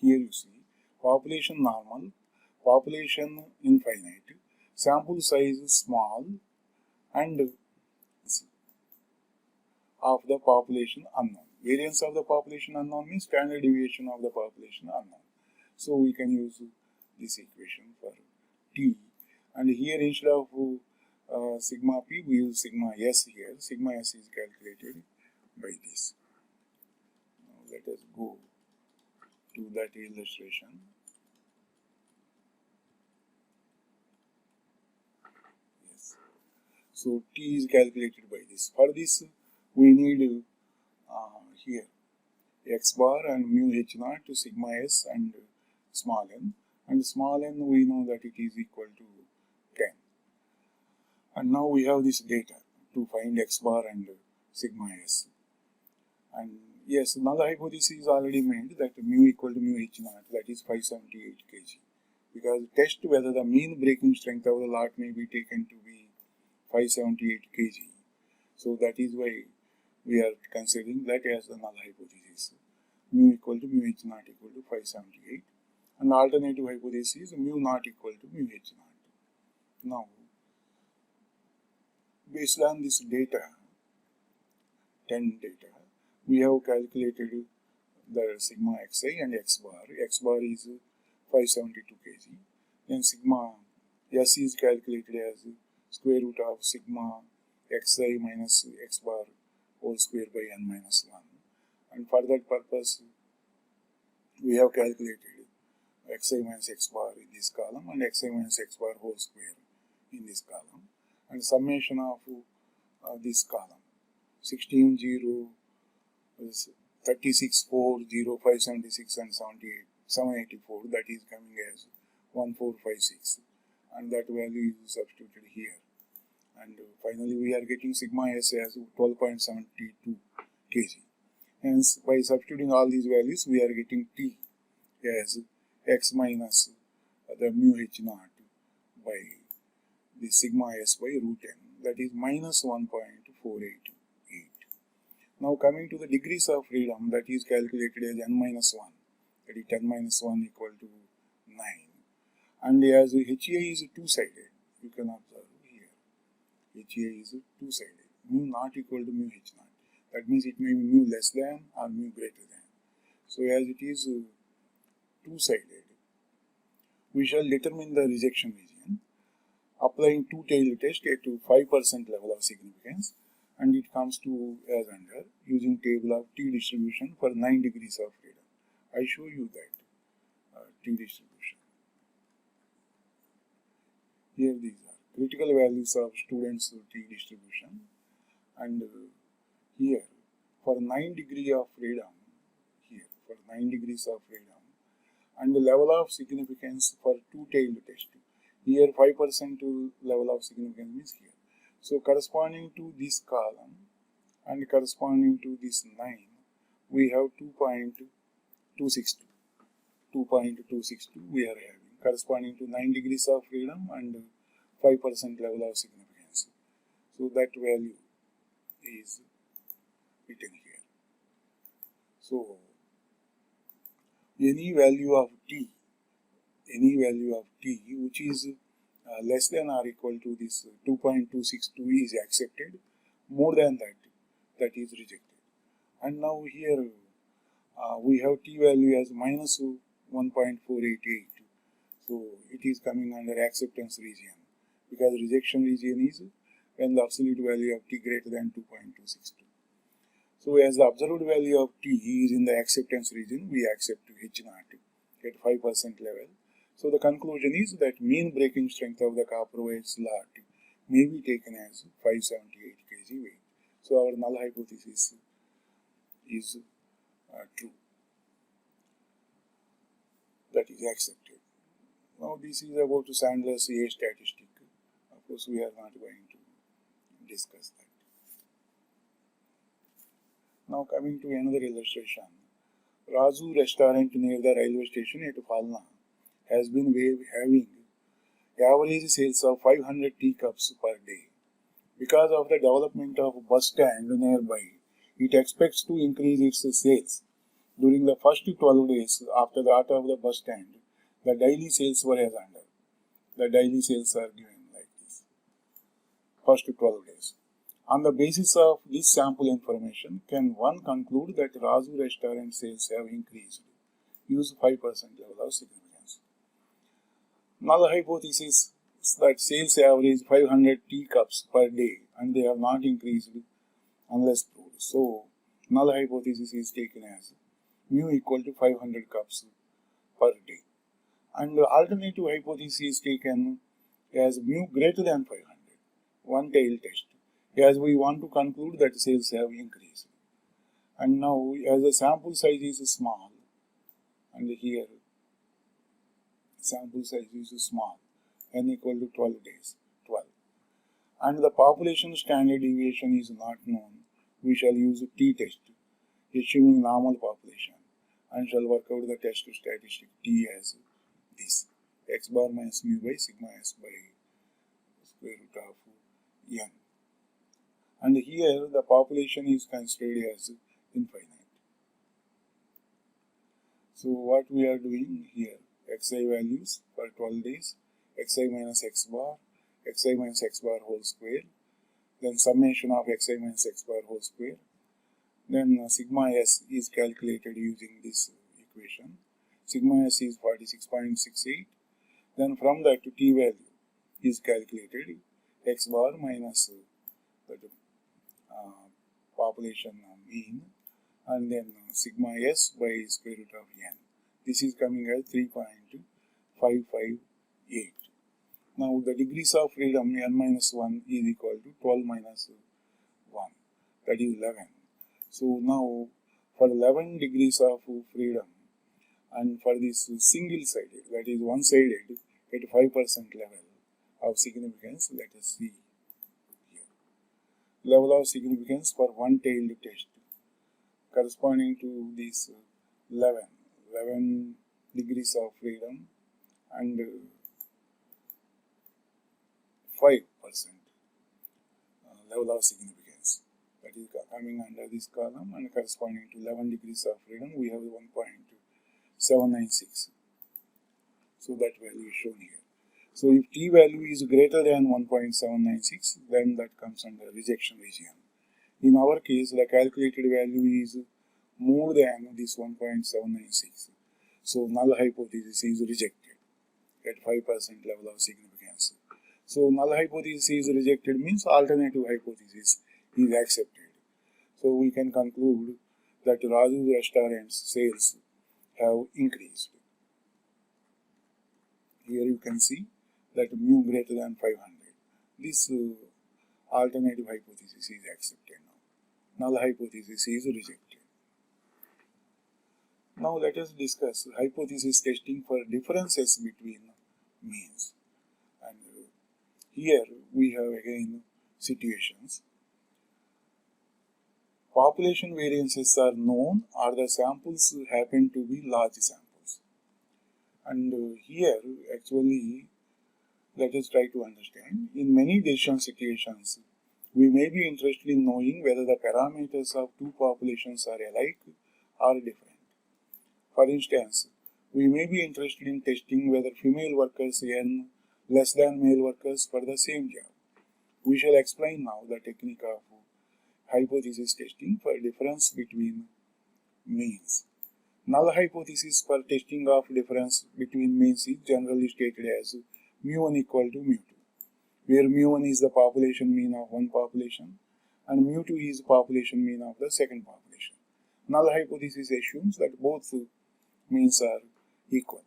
here you see population normal, population infinite, sample size small, and of the population unknown. Variance of the population unknown means standard deviation of the population unknown. So we can use this equation for t, and here instead of sigma p, we use sigma s here. Sigma s is calculated by this. Now let us go to that illustration. Yes. So t is calculated by this. For this, we need here x bar and mu h naught to sigma s and small n. And small n, we know that it is equal to 10. And now we have this data to find x bar and sigma s. And yes, null hypothesis is already made that mu equal to mu h naught, that is 578 kg. Because test whether the mean breaking strength of the lot may be taken to be 578 kg. So that is why we are considering that as the null hypothesis. Mu equal to mu h naught equal to 578. And alternative hypothesis is mu not equal to mu h naught. Now, based on this data, 10 data, we have calculated the sigma xi and x bar. X bar is 572 kg. Then sigma s is calculated as square root of sigma xi minus x bar whole square by n minus 1. And for that purpose, we have calculated xi minus x bar in this column and xi minus x bar whole square in this column. And summation of this column 16, 0, 36, 4, 0, 576 and 78, 784, that is coming as 1456, and that value is substituted here. And finally we are getting sigma s as 12.72 kg. Hence, by substituting all these values, we are getting t as x minus the mu h naught by the sigma s by root n, that is minus 1.488. Now coming to the degrees of freedom, that is calculated as n minus 1, that is 10 minus 1 equal to 9. And as HA is two-sided, you can observe here, HA is two-sided, mu not equal to mu h naught. That means it may be mu less than or mu greater than. So as it is two-sided, we shall determine the rejection region applying two-tailed test at 5% level of significance, and it comes to as under using table of t distribution for 9 degrees of freedom. I show you that t distribution. Here these are critical values of students' t distribution, and here for 9 degrees of freedom, and the level of significance for two-tailed test. Here 5% level of significance is here. So corresponding to this column and corresponding to this 9, we have 2.262. 2.262 we are having, corresponding to 9 degrees of freedom and 5% level of significance. So that value is written here. So any value of t any value of t which is less than or equal to this 2.262 is accepted, more than that is rejected. And now here we have t value as minus 1.488, so it is coming under acceptance region, because rejection region is when the absolute value of t greater than 2.262. So as the observed value of t is in the acceptance region, we accept H naught at 5% level. So the conclusion is that mean breaking strength of the copper wire slot may be taken as 578 kg weight. So our null hypothesis is true. That is accepted. Now this is about Sandler's A statistic. Of course we are not going to discuss that. Now coming to another illustration. Raju restaurant near the railway station at Phalna has been having average sales of 500 teacups per day. Because of the development of bus stand nearby, it expects to increase its sales. During the first 12 days after the start of the bus stand, the daily sales were as under. The daily sales are given like this. First 12 days. On the basis of this sample information, can one conclude that Raju restaurant sales have increased? Use 5% level of significance. Null hypothesis is that sales average 500 teacups per day and they have not increased unless proved. So, null hypothesis is taken as mu equal to 500 cups per day. And the alternative hypothesis is taken as mu greater than 500, one-tail test, as we want to conclude that sales have increased. And now as the sample size is small, and here sample size is small, n equal to 12 days, 12. And the population standard deviation is not known, we shall use t-test, assuming normal population, and shall work out the test statistic t as this, x bar minus mu by sigma s by square root of n. And here the population is considered as infinite. So what we are doing here, xi values for 12 days, xi minus x bar whole square, then summation of xi minus x bar whole square, then sigma s is calculated using this equation. Sigma s is 46.68, then from that t value is calculated, x bar minus the population mean, and then sigma s by square root of n. This is coming as 3.558. Now the degrees of freedom n minus 1 is equal to 12 minus 1, that is 11. So now for 11 degrees of freedom, and for this single sided, that is one sided at 5% level of significance, let us see here. Level of significance for one-tailed test corresponding to this 11 degrees of freedom and 5% level of significance, that is coming under this column, and corresponding to 11 degrees of freedom we have 1.796. So that value is shown here. So if t value is greater than 1.796, then that comes under rejection region. In our case, the calculated value is more than this 1.796. So null hypothesis is rejected at 5% level of significance. So null hypothesis is rejected means alternative hypothesis is accepted. So we can conclude that Raju restaurant's sales have increased. Here you can see that mu greater than 500. This alternative hypothesis is accepted now. Null hypothesis is rejected. Now let us discuss hypothesis testing for differences between means. And here we have again situations. Population variances are known or the samples happen to be large samples. And here actually let us try to understand. In many decision situations, we may be interested in knowing whether the parameters of two populations are alike or different. For instance, We may be interested in testing whether female workers earn less than male workers for the same job. We shall explain now the technique of hypothesis testing for difference between means. Null hypothesis for testing of difference between means is generally stated as mu1 equal to mu2, where mu1 is the population mean of one population and mu2 is population mean of the second population. Null hypothesis assumes that both means are equal.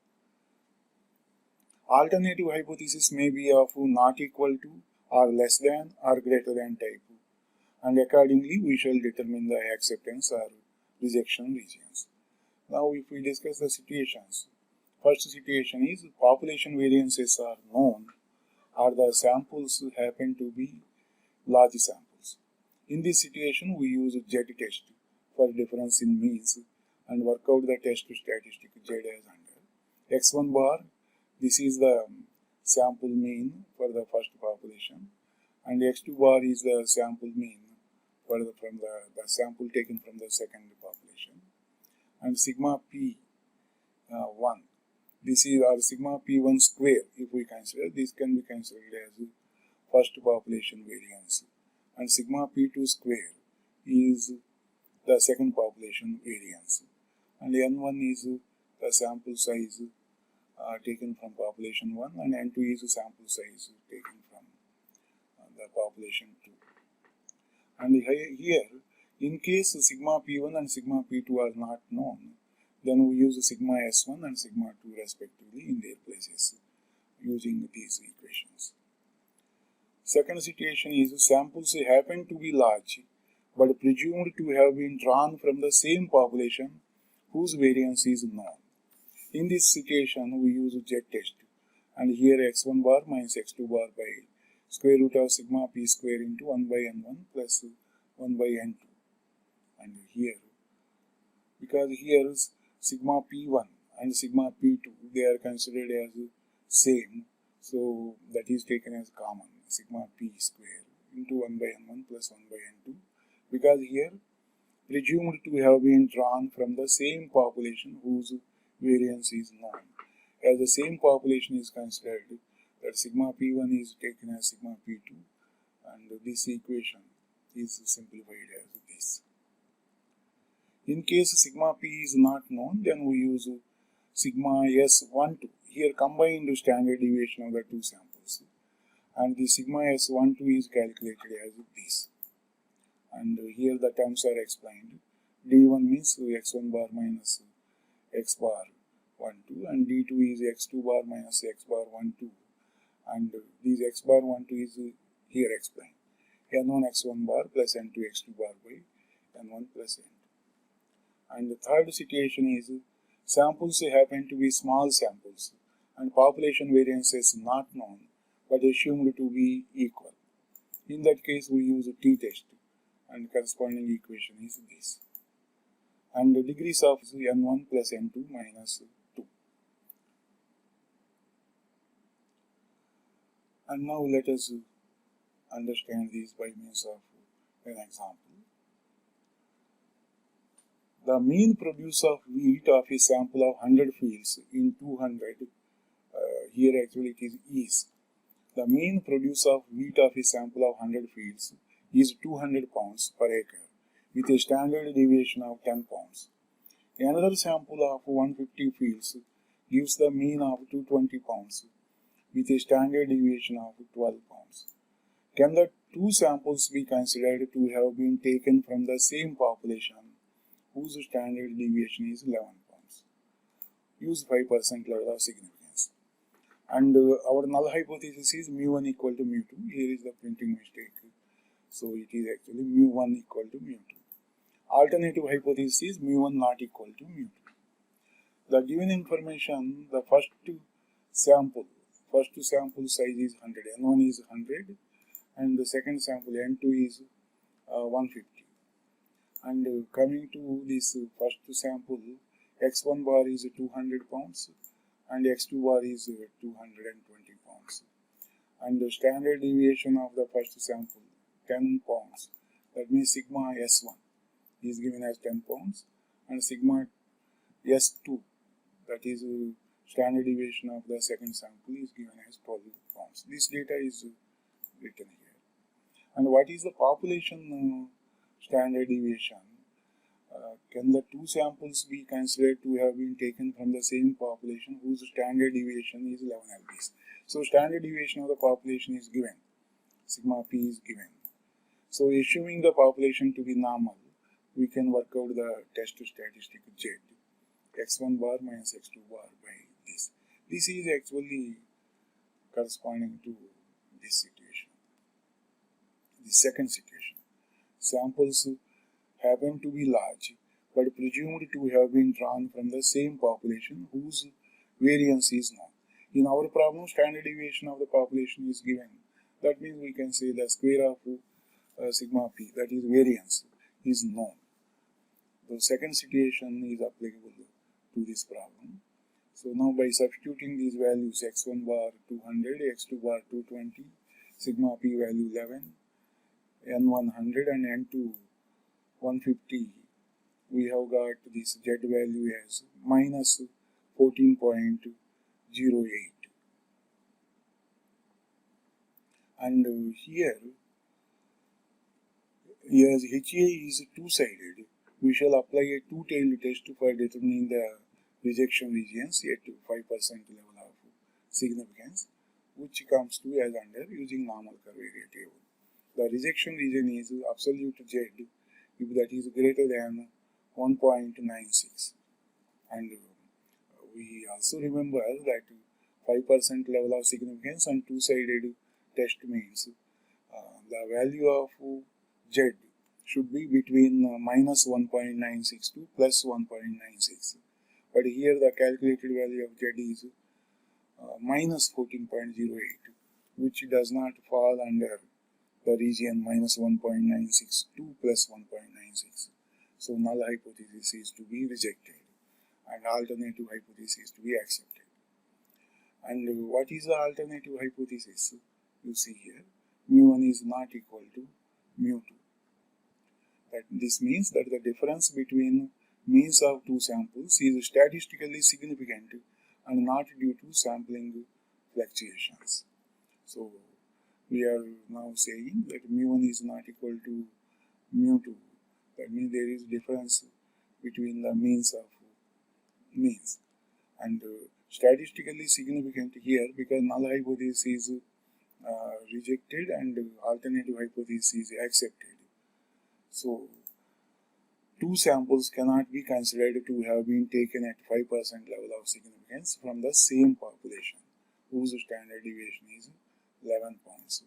Alternative hypothesis may be of not equal to or less than or greater than type, and accordingly we shall determine the acceptance or rejection regions. Now if we discuss the situations, first situation is population variances are known or the samples happen to be large samples. In this situation we use Z test for difference in means and work out the test statistic Z as under x1 bar. This is the sample mean for the first population, and x2 bar is the sample mean for the sample taken from the second population, and sigma p1. This is our sigma p1 square. If we consider, this can be considered as first population variance, and sigma p2 square is the second population variance, and n1 is the sample size taken from population 1, and n2 is the sample size taken from the population 2. And here, in case sigma p1 and sigma p2 are not known, then we use sigma s1 and sigma 2 respectively in their places using these equations. Second situation is samples happen to be large but presumed to have been drawn from the same population whose variance is known. In this situation we use Z test, and here x1 bar minus x2 bar by square root of sigma p square into 1 by n1 plus 1 by n2. And here, because here is sigma p1 and sigma p2, they are considered as same, so that is taken as common, sigma p square into 1 by n1 plus 1 by n2, because here presumed to have been drawn from the same population whose variance is known. As the same population is considered, that sigma p1 is taken as sigma p2, and this equation is simplified as this. In case sigma p is not known, then we use sigma s12, here combined standard deviation of the two samples, and the sigma s12 is calculated as this, and here the terms are explained. D1 means x1 bar minus x bar 12, and D2 is x2 bar minus x bar 12, and this x bar 12 is here explained. N1 x1 bar plus N2 x2 bar by N1 plus N2. And the third situation is samples happen to be small samples and population variance is not known but assumed to be equal. In that case we use a t-test, and corresponding equation is this. And the degrees of n1 plus n2 minus 2. And now let us understand this by means of an example. The mean produce of wheat of a sample of 100 fields in 200, here actually it is. The mean produce of wheat of a sample of 100 fields is 200 pounds per acre with a standard deviation of 10 pounds. Another sample of 150 fields gives the mean of 220 pounds with a standard deviation of 12 pounds. Can the two samples be considered to have been taken from the same population whose standard deviation is 11 pounds? Use 5% level of significance. And our null hypothesis is mu1 equal to mu2. Here is the printing mistake. So it is actually mu1 equal to mu2. Alternative hypothesis is mu1 not equal to mu2. The given information, the first sample size is 100. N1 is 100 and the second sample N2 is 150. And coming to this first sample, x1 bar is 200 pounds and x2 bar is 220 pounds. And the standard deviation of the first sample, 10 pounds. That means sigma s1 is given as 10 pounds and sigma s2, that is standard deviation of the second sample is given as 12 pounds. This data is written here. And what is the population standard deviation? Can the two samples be considered to have been taken from the same population whose standard deviation is 11 lbs? So standard deviation of the population is given, sigma p is given. So assuming the population to be normal, we can work out the test statistic Z, x1 bar minus x2 bar by this. This is actually corresponding to this situation. The second situation, samples happen to be large but presumed to have been drawn from the same population whose variance is known. In our problem, standard deviation of the population is given. That means we can say the square of sigma p, that is variance, is known. The second situation is applicable to this problem. So now by substituting these values, x1 bar 200, x2 bar 220, sigma p value 11, n 100 and n2 150, we have got this z value as minus 14.08. And here, as HA is two-sided, we shall apply a two-tailed test for determining the rejection regions at 5% level of significance, which comes to as under using normal curve area table. The rejection region is absolute Z if that is greater than 1.96. And we also remember that 5% level of significance and two-sided test means the value of Z should be between minus 1.96 to plus 1.96. But here the calculated value of Z is minus 14.08, which does not fall under the region minus 1.96 to plus 1.96. So null hypothesis is to be rejected and alternative hypothesis to be accepted. And what is the alternative hypothesis? You see here, mu1 is not equal to mu2. That this means that the difference between means of two samples is statistically significant and not due to sampling fluctuations. So we are now saying that mu1 is not equal to mu2. That means there is difference between the means of means. And statistically significant here because null hypothesis is rejected and alternative hypothesis is accepted. So two samples cannot be considered to have been taken at 5% level of significance from the same population whose standard deviation is 11 points.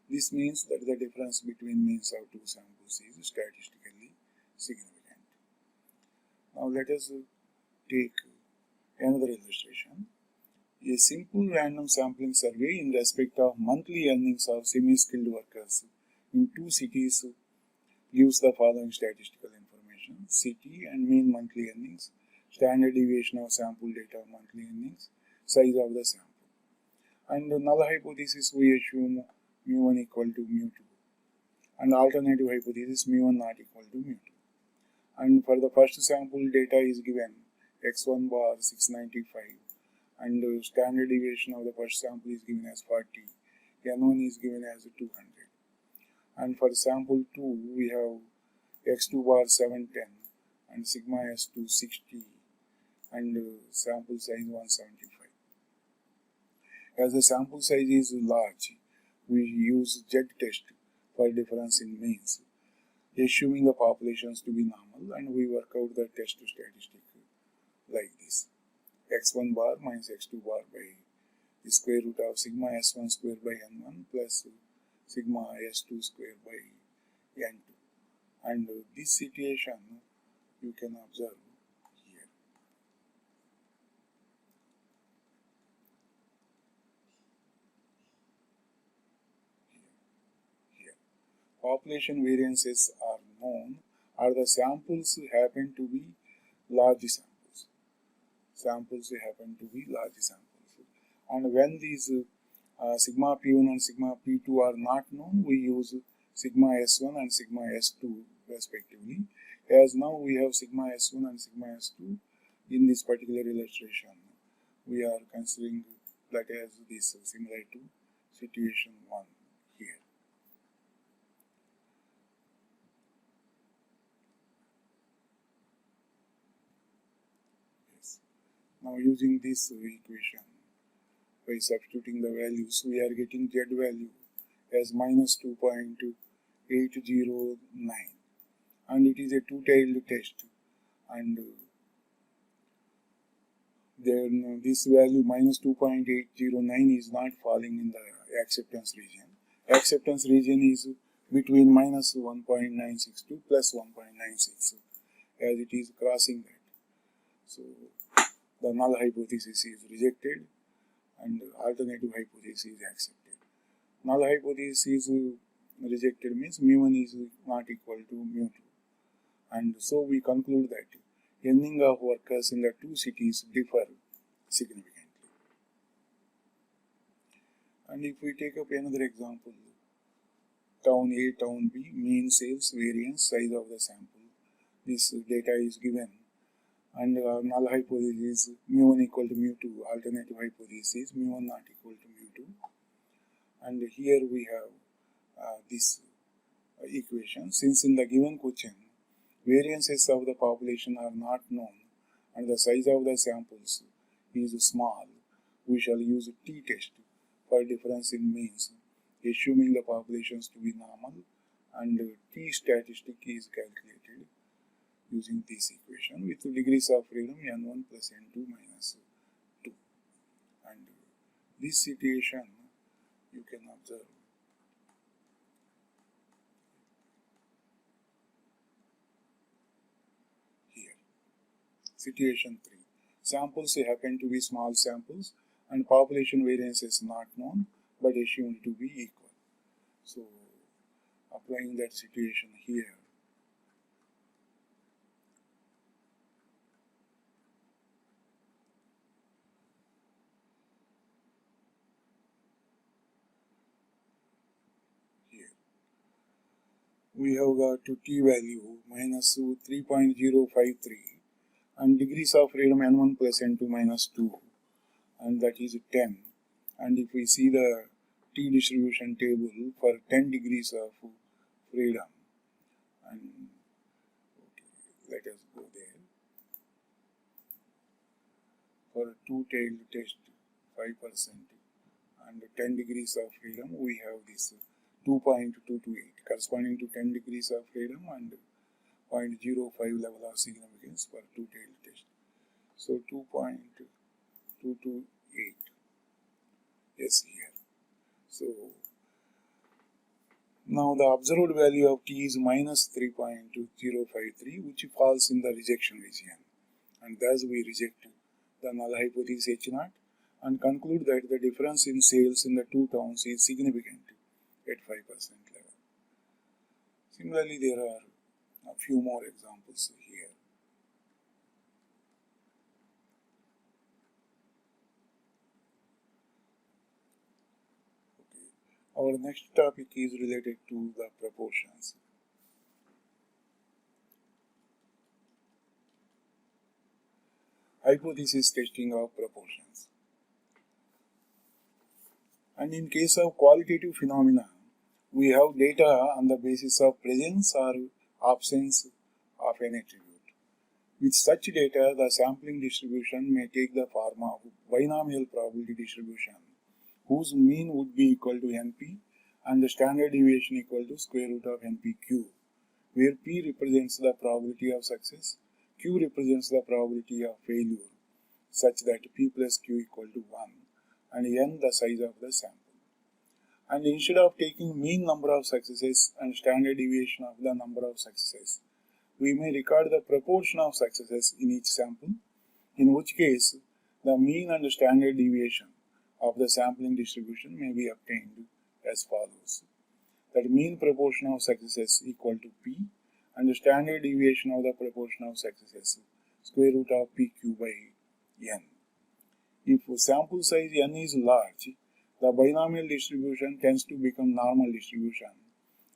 This means that the difference between means of two samples is statistically significant. Now let us take another illustration. A simple random sampling survey in respect of monthly earnings of semi-skilled workers in two cities gives the following statistical information: city and mean monthly earnings, standard deviation of sample data of monthly earnings, size of the sample. And the null hypothesis we assume mu1 equal to mu2 and alternative hypothesis mu1 not equal to mu2. And for the first sample data is given x1 bar 695 and the standard deviation of the first sample is given as 40, n1 is given as 200. And for sample 2 we have x2 bar 710 and sigma s2 60 and sample size 175. As the sample size is large, we use Z test for difference in means, assuming the populations to be normal, and we work out the test statistic like this: x1 bar minus x2 bar by the square root of sigma s1 square by n1 plus sigma s2 square by n2. And this situation you can observe here. Population variances are known or the samples happen to be large samples. Samples happen to be large samples. And when these sigma p1 and sigma p2 are not known, we use sigma s1 and sigma s2 respectively. As now we have sigma s1 and sigma s2, In this particular illustration, we are considering that as this similar to situation 1 here. Yes. Now using this equation, by substituting the values, we are getting z value as minus 2.809, and it is a two-tailed test, and then this value minus 2.809 is not falling in the acceptance region. Acceptance region is between minus 1.962 plus 1.96, as it is crossing that. So the null hypothesis is rejected and alternative hypothesis is accepted. Null hypothesis is rejected means mu1 is not equal to mu2, and so we conclude that earning of workers in the two cities differ significantly. And if we take up another example, town A, town B, mean sales, variance, size of the sample, this data is given, and null hypothesis mu1 equal to mu2, alternative hypothesis mu1 not equal to mu2, and here we have this equation. Since in the given question variances of the population are not known and the size of the samples is small, we shall use t-test for difference in means, assuming the populations to be normal, and t-statistic is calculated using this equation with degrees of freedom n1 plus n2 minus 2. And this situation you can observe here. Situation 3. Samples happen to be small samples and population variance is not known but assumed to be equal. So applying that situation here, we have got to t value minus 3.053 and degrees of freedom n1 plus n2 minus 2, and that is 10. And if we see the t distribution table for 10 degrees of freedom, and let us go there. For a two-tailed test 5% and 10 degrees of freedom, we have this 2.228 corresponding to 10 degrees of freedom and 0.05 level of significance for two-tailed test. So 2.228 is here. So now the observed value of t is minus 3.2053, which falls in the rejection region, and thus we reject the null hypothesis H0 and conclude that the difference in sales in the two towns is significant at 5% level. Similarly, there are a few more examples here. Okay. Our next topic is related to the proportions. Hypothesis testing of proportions. And in case of qualitative phenomena, we have data on the basis of presence or absence of an attribute. With such data, the sampling distribution may take the form of binomial probability distribution, whose mean would be equal to NP and the standard deviation equal to square root of NPQ, where P represents the probability of success, Q represents the probability of failure, such that P plus Q equal to 1, and N the size of the sample. And instead of taking mean number of successes and standard deviation of the number of successes, we may record the proportion of successes in each sample, in which case the mean and standard deviation of the sampling distribution may be obtained as follows. That mean proportion of successes equal to P and the standard deviation of the proportion of successes square root of PQ by N. If sample size N is large, the binomial distribution tends to become normal distribution,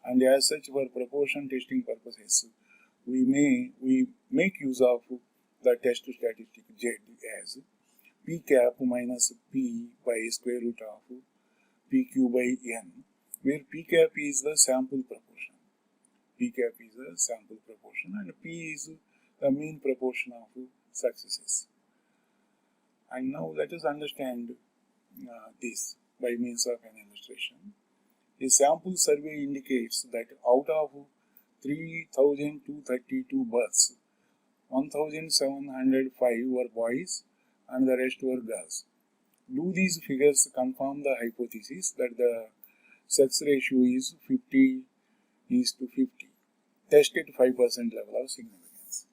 and as such for proportion testing purposes, we make use of the test statistic Z as P cap minus P by square root of PQ by N, where P cap is the sample proportion. P cap is the sample proportion and P is the mean proportion of successes. And now let us understand this by means of an illustration. A sample survey indicates that out of 3,232 births, 1,705 were boys and the rest were girls. Do these figures confirm the hypothesis that the sex ratio is 50:50? Test at 5% level of significance.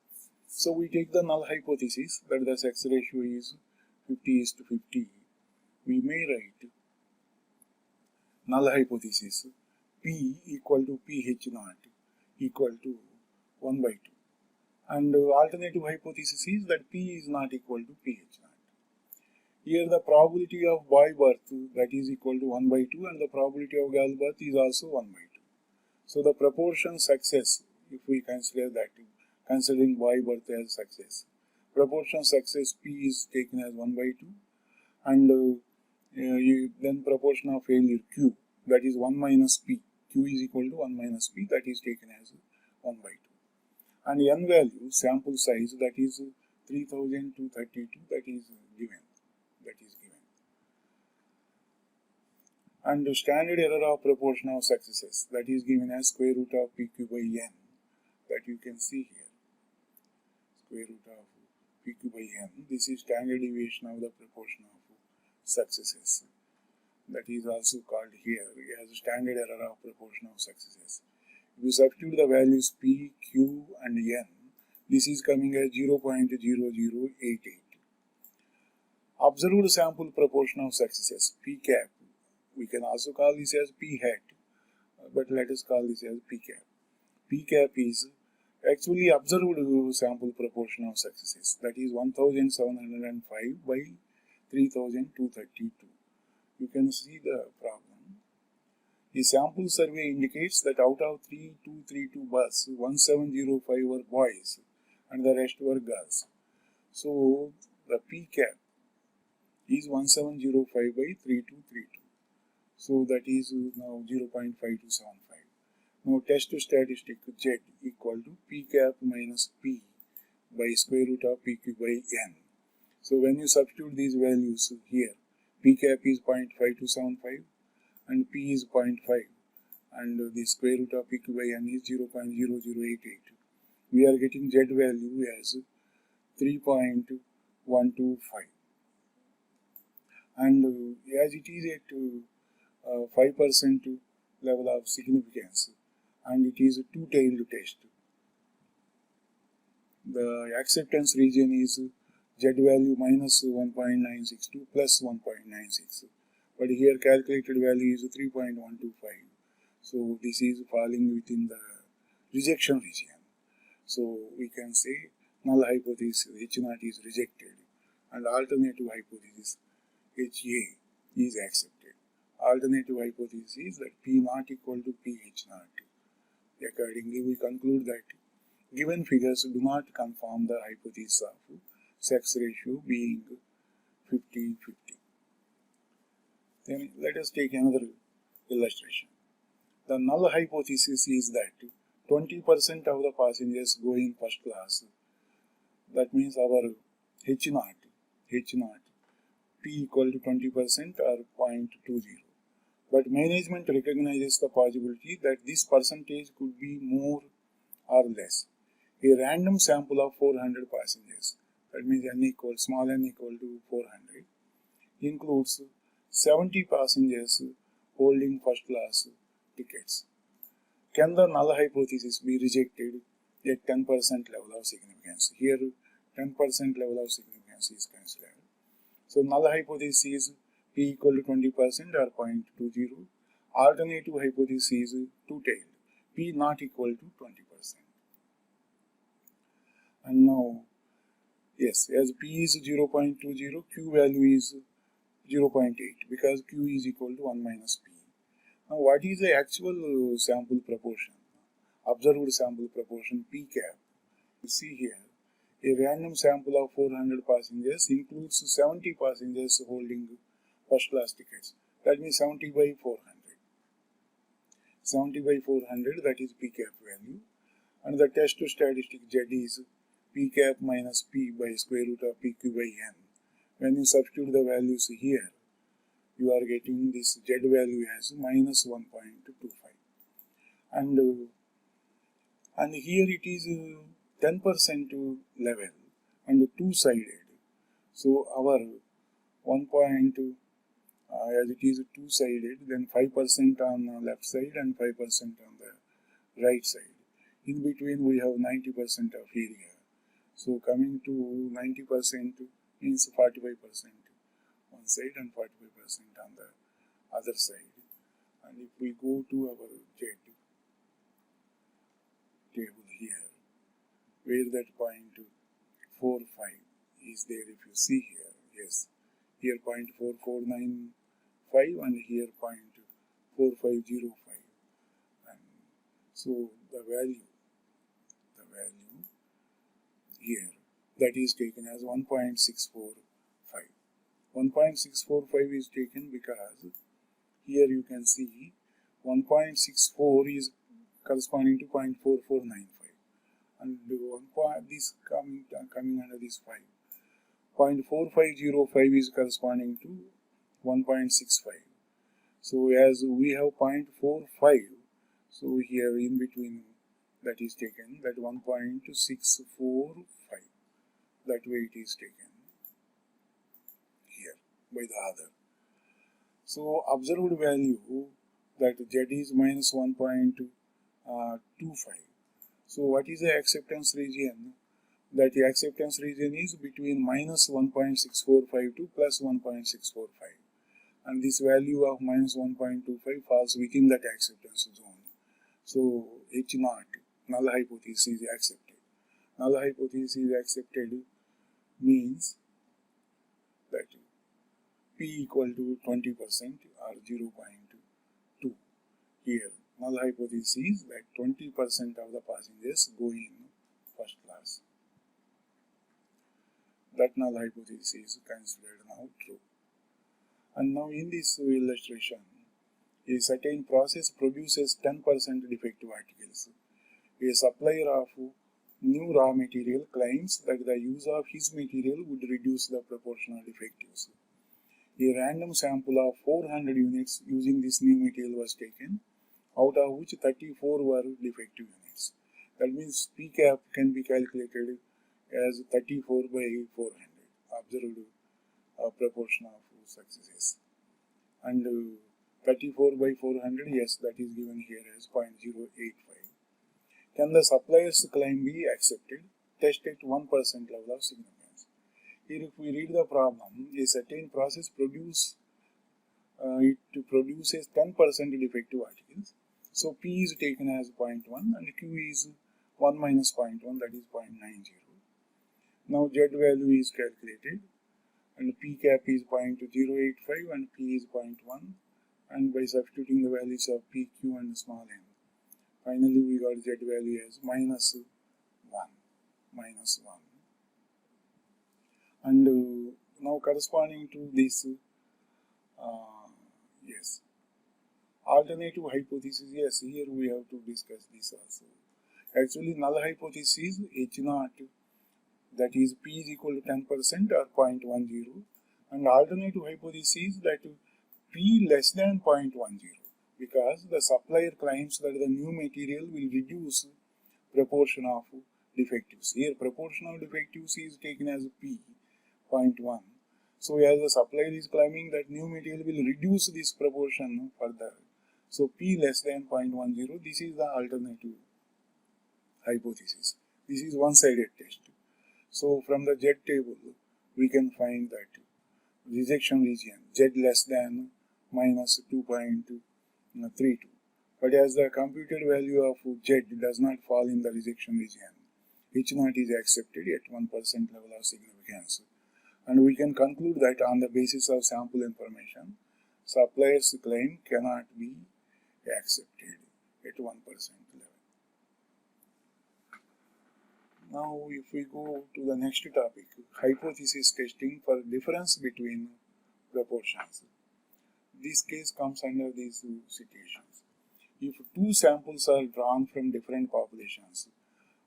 So we take the null hypothesis that the sex ratio is 50:50. We may write null hypothesis P equal to PH naught equal to 1 by 2. And alternative hypothesis is that P is not equal to PH naught. Here the probability of boy birth, that is equal to 1 by 2, and the probability of girl birth is also 1 by 2. So the proportion success, if we consider that, considering boy birth as success, proportion success P is taken as 1 by 2, and then proportion of failure Q, that is 1 minus P. Q is equal to 1 minus P, that is taken as 1 by 2. And N value, sample size, that is 3,232, that is given. And the standard error of proportion of successes, that is given as square root of PQ by N, that you can see here. Square root of PQ by N, this is standard deviation of the proportion of successes. That is also called here as standard error of proportion of successes. If you substitute the values P, Q and N, this is coming as 0.0088. Observed sample proportion of successes, P cap. We can also call this as P hat, but let us call this as P cap. P cap is actually observed sample proportion of successes, that is 1,705 by 3,232. You can see the problem. The sample survey indicates that out of 3,232 births, 1,705 were boys and the rest were girls. So the P cap is 1,705 by 3,232. So that is now 0.5275. Now test statistic Z equal to P cap minus P by square root of PQ by N. So when you substitute these values here, P cap is 0.5275 and P is 0.5 and the square root of PQ by N is 0.0088. We are getting Z value as 3.125. And as it is at 5% level of significance and it is a two-tailed test, the acceptance region is Z value minus 1.962 plus 1.96, but here calculated value is 3.125. So this is falling within the rejection region. So we can say null hypothesis H naught is rejected and alternative hypothesis HA is accepted. Alternative hypothesis is that P naught equal to PH naught. Accordingly, we conclude that given figures do not confirm the hypothesis of sex ratio being 50:50. Then let us take another illustration. The null hypothesis is that 20% of the passengers go in first class. That means our H naught, P equal to 20% or 0.20. But management recognizes the possibility that this percentage could be more or less. A random sample of 400 passengers, that means small n equal to 400, includes 70 passengers holding first class tickets. Can the null hypothesis be rejected at 10% level of significance? Here 10% level of significance is considered. So null hypothesis is P equal to 20% or 0.20. Alternative hypothesis is two-tailed, P not equal to 20%. And now, yes, as P is 0.20, Q value is 0.8 because Q is equal to 1 minus P. Now what is the actual sample proportion? Observed sample proportion P cap. You see here, A random sample of 400 passengers includes 70 passengers holding first class tickets. That means 70 by 400. 70 by 400, that is P cap value. And the test statistic Z is P cap minus P by square root of PQ by N. When you substitute the values here, you are getting this Z value as minus 1.25. And here it is 10% level and two-sided. So our 1 point, as it is two-sided, then 5% on the left side and 5% on the right side. In between we have 90% of area. So coming to 90% means 45% one side and 45% on the other side. And if we go to our Z table here, where that point 4, 5 is there, if you see here, yes, here 0.4495 and here 0.4505. And so the value here, that is taken as 1.645. 1.645 is taken because here you can see 1.64 is corresponding to 0.4495 and this coming under this 5. 0.4505 is corresponding to 1.65. So as we have 0.45, so here in between that is taken, that 1.645, that way it is taken here by the other. So observed value, that Z is minus 1.25. So what is the acceptance region? That the acceptance region is between minus 1.645 to plus 1.645. And this value of minus 1.25 falls within that acceptance zone. So H0, null hypothesis, is accepted. Null hypothesis is accepted means that P equal to 20% or 0.2. Here, null hypothesis is that 20% of the passengers go in first class. That null hypothesis is considered now true. And now in this illustration, a certain process produces 10% defective articles. A supplier of new raw material claims that the use of his material would reduce the proportional defectives. A random sample of 400 units using this new material was taken, out of which 34 were defective units. That means P cap can be calculated as 34 by 400, observed proportion of successes. And 34 by 400, yes, that is given here as 0.085. Can the supplier's claim be accepted? Test at 1% level of significance. Here if we read the problem, a certain process produces 10% defective articles. So P is taken as 0.1 and Q is 1 minus 0.1, that is 0.90. Now Z value is calculated and P cap is 0.085 and P is 0.1, and by substituting the values of P, Q and small n, finally we got Z value as minus 1. And now corresponding to this, yes, alternative hypothesis, yes, here we have to discuss this also. Actually, null hypothesis H0, that is P is equal to 10% or 0.10, and alternative hypothesis that P less than 0.10, because the supplier claims that the new material will reduce proportion of defectives. Here proportion of defectives is taken as P, 0.1. So as the supplier is claiming that new material will reduce this proportion further. So P less than 0.10, this is the alternative hypothesis. This is one-sided test. So from the Z table, we can find that rejection region, Z less than minus 2.32. But as the computed value of Z does not fall in the rejection region, H0 is accepted at 1% level of significance. And we can conclude that on the basis of sample information, supplier's claim cannot be accepted at 1% level. Now if we go to the next topic, hypothesis testing for difference between proportions. This case comes under these two situations. If two samples are drawn from different populations,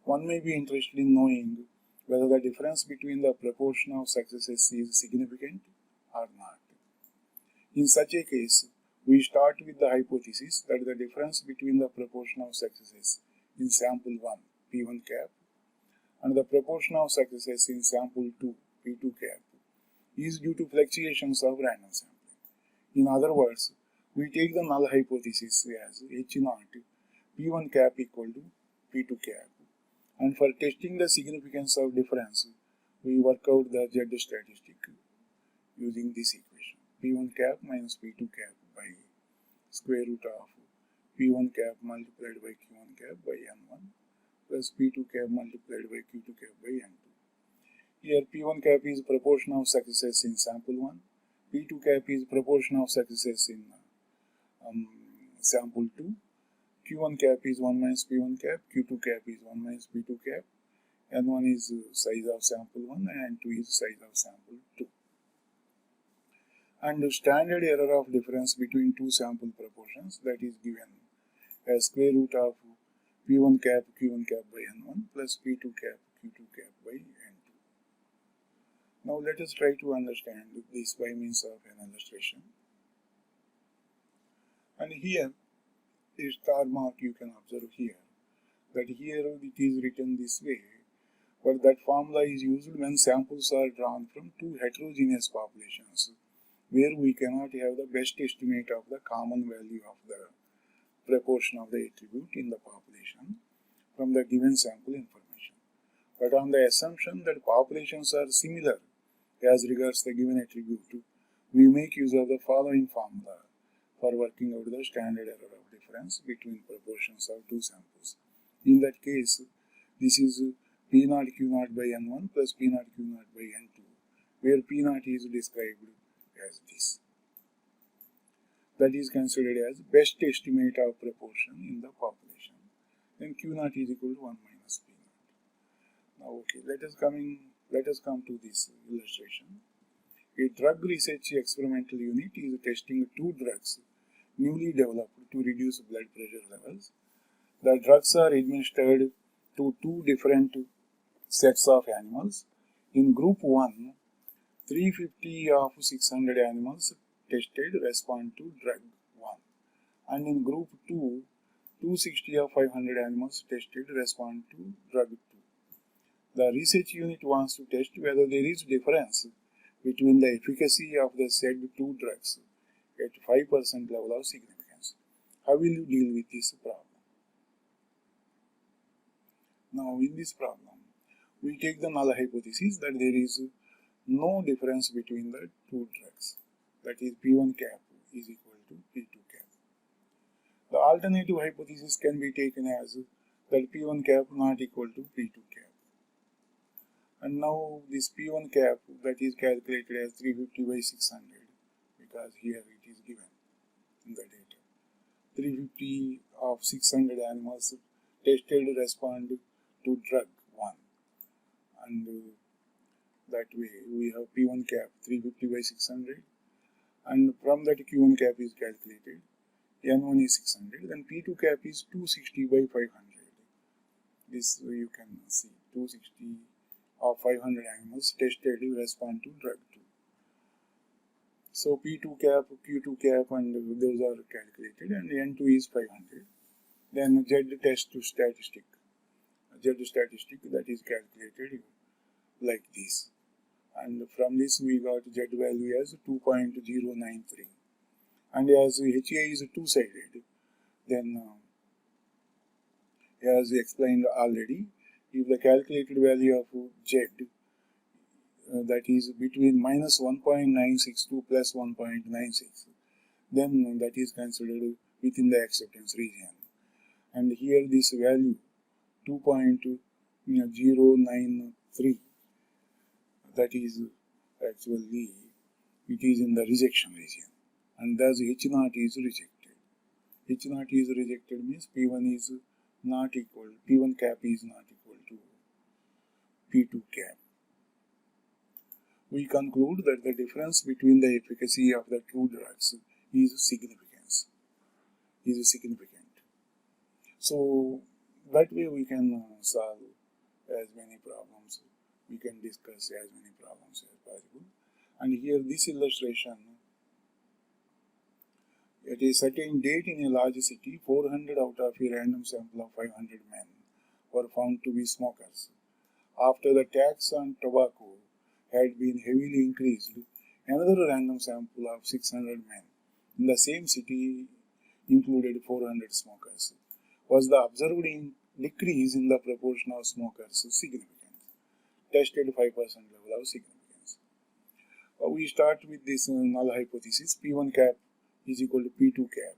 one may be interested in knowing whether the difference between the proportion of successes is significant or not. In such a case, we start with the hypothesis that the difference between the proportion of successes in sample 1, P1 cap, and the proportion of successes in sample 2, P2 cap, is due to fluctuations of random sampling. In other words, we take the null hypothesis as H0 P1 cap equal to P2 cap, and for testing the significance of difference, we work out the Z statistic using this equation. P1 cap minus P2 cap by square root of P1 cap multiplied by Q1 cap by N1 plus P2 cap multiplied by Q2 cap by N2. Here P1 cap is proportion of successes in sample 1, P2 cap is proportion of successes in sample 2, Q1 cap is 1 minus P1 cap, Q2 cap is 1 minus P2 cap, N1 is size of sample 1 and N2 is size of sample 2. And the standard error of difference between two sample proportions, that is given as square root of P1 cap Q1 cap by N1 plus P2 cap Q2 cap by N2. Now let us try to understand this by means of an illustration. And here, a star mark you can observe here, that here it is written this way, but that formula is used when samples are drawn from two heterogeneous populations, where we cannot have the best estimate of the common value of the proportion of the attribute in the population from the given sample information. But on the assumption that populations are similar as regards the given attribute, we make use of the following formula for working out the standard error of difference between proportions of two samples. In that case, this is P0 Q0 by N1 plus P0 Q0 by N2, where P0 is described as this. That is considered as best estimate of proportion in the population. Then Q0 is equal to 1 minus P0. Now, okay, let us come to this illustration. A drug research experimental unit is testing two drugs newly developed to reduce blood pressure levels. The drugs are administered to two different sets of animals. In group 1, 350 of 600 animals tested respond to drug 1, and in group 2, 260 of 500 animals tested respond to drug 2. The research unit wants to test whether there is difference between the efficacy of the said two drugs at 5% level of significance. How will you deal with this problem? Now, in this problem, we take the null hypothesis that there is no difference between the two drugs, that is P1 cap is equal to P2 cap. The alternative hypothesis can be taken as that P1 cap not equal to P2 cap. And now this P1 cap that is calculated as 350 by 600, because here it is given in the data. 350 of 600 animals tested respond to drug 1, and that way we have P1 cap 350 by 600, and from that Q1 cap is calculated, N1 is 600, then P2 cap is 260 by 500. This you can see, 260 of 500 animals tested respond to drug 2. So P2 cap, Q2 cap, and those are calculated, and N2 is 500. Then Z test to statistic. Z statistic that is calculated like this. And from this we got Z value as 2.093. And as HA is two-sided, then as explained already, if the calculated value of Z that is between minus 1.962 plus 1.96, then that is considered within the acceptance region. And here this value 2.093, that is actually it is in the rejection region, and thus H0 is rejected. H0 is rejected means P1 is not equal, P1 cap is not equal to P2 cap. We conclude that the difference between the efficacy of the two drugs is significant. So that way we can solve as many problems, we can discuss as many problems as possible. And here this illustration, at a certain date in a large city, 400 out of a random sample of 500 men were found to be smokers. After the tax on tobacco had been heavily increased, another random sample of 600 men in the same city included 400 smokers. Was the observed decrease in the proportion of smokers significant? Tested 5% level of significance. We start with this null hypothesis. P1 cap is equal to P2 cap,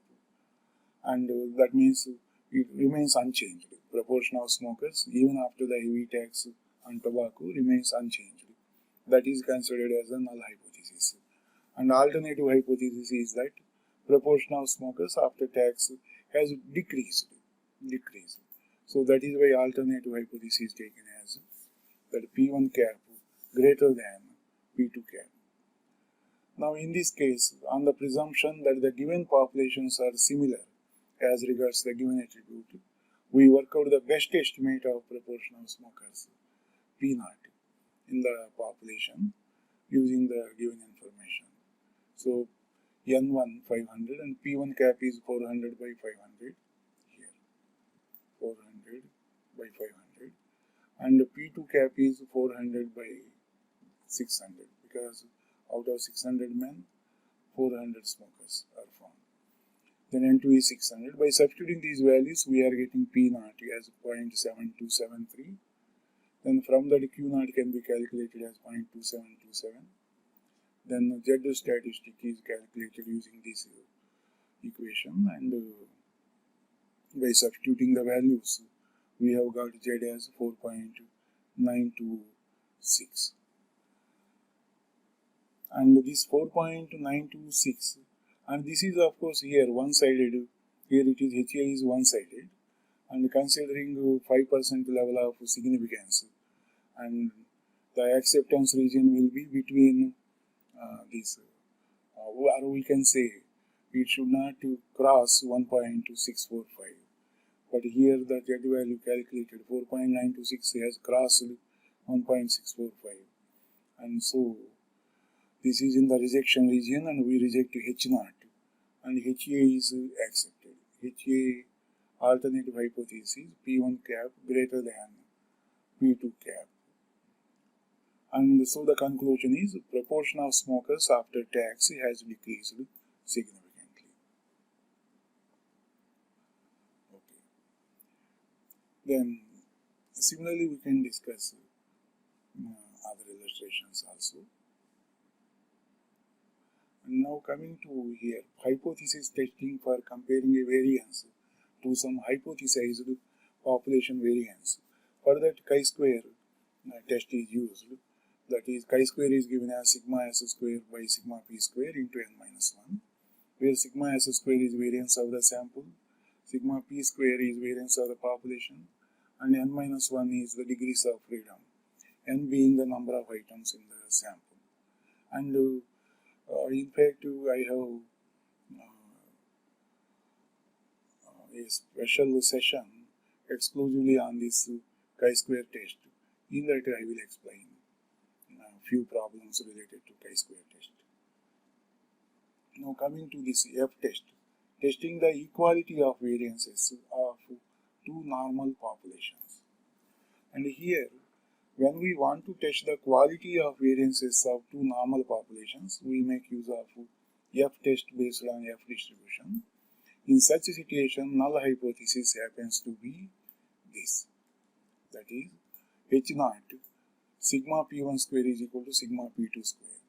and that means it remains unchanged. Proportion of smokers even after the heavy tax on tobacco remains unchanged. That is considered as a null hypothesis. And alternative hypothesis is that proportion of smokers after tax has decreased. So that is why alternative hypothesis is taken as that P1 cap greater than P2 cap. Now in this case, on the presumption that the given populations are similar as regards the given attribute, we work out the best estimate of proportion of smokers, P0, in the population using the given information. So N1 500 and P1 cap is 400 by 500 here, 400 by 500, and P2 cap is 400 by 600 because out of 600 men, 400 smokers are found. Then N2 is 600. By substituting these values, we are getting P0 as 0.7273. Then from that Q0 can be calculated as 0.2727. Then Z statistic is calculated using this equation, and by substituting the values, we have got Z as 4.926. And this 4.926, and this is of course here one-sided, here it is HA is one-sided, and considering 5% level of significance, and the acceptance region will be between this, or we can say it should not cross 1.645, but here the Z value calculated 4.926 has crossed 1.645, and so this is in the rejection region and we reject H0 and HA is accepted. HA alternative hypothesis P1 cap greater than P2 cap. And so the conclusion is proportion of smokers after tax has decreased significantly. Okay. Then similarly we can discuss other illustrations also. And now coming to here, hypothesis testing for comparing a variance to some hypothesized population variance. For that chi-square test is used. That is, chi-square is given as sigma s square by sigma p square into n minus 1, where sigma s square is variance of the sample, sigma p square is variance of the population, and n minus 1 is the degrees of freedom, n being the number of items in the sample. And in fact, I have a special session exclusively on this chi-square test. In that I will explain a few problems related to chi-square test. Now coming to this F test, testing the equality of variances of two normal populations. And here, when we want to test the quality of variances of two normal populations, we make use of F test based on F distribution. In such a situation, null hypothesis happens to be this. That is, H0 sigma p1 square is equal to sigma p2 square,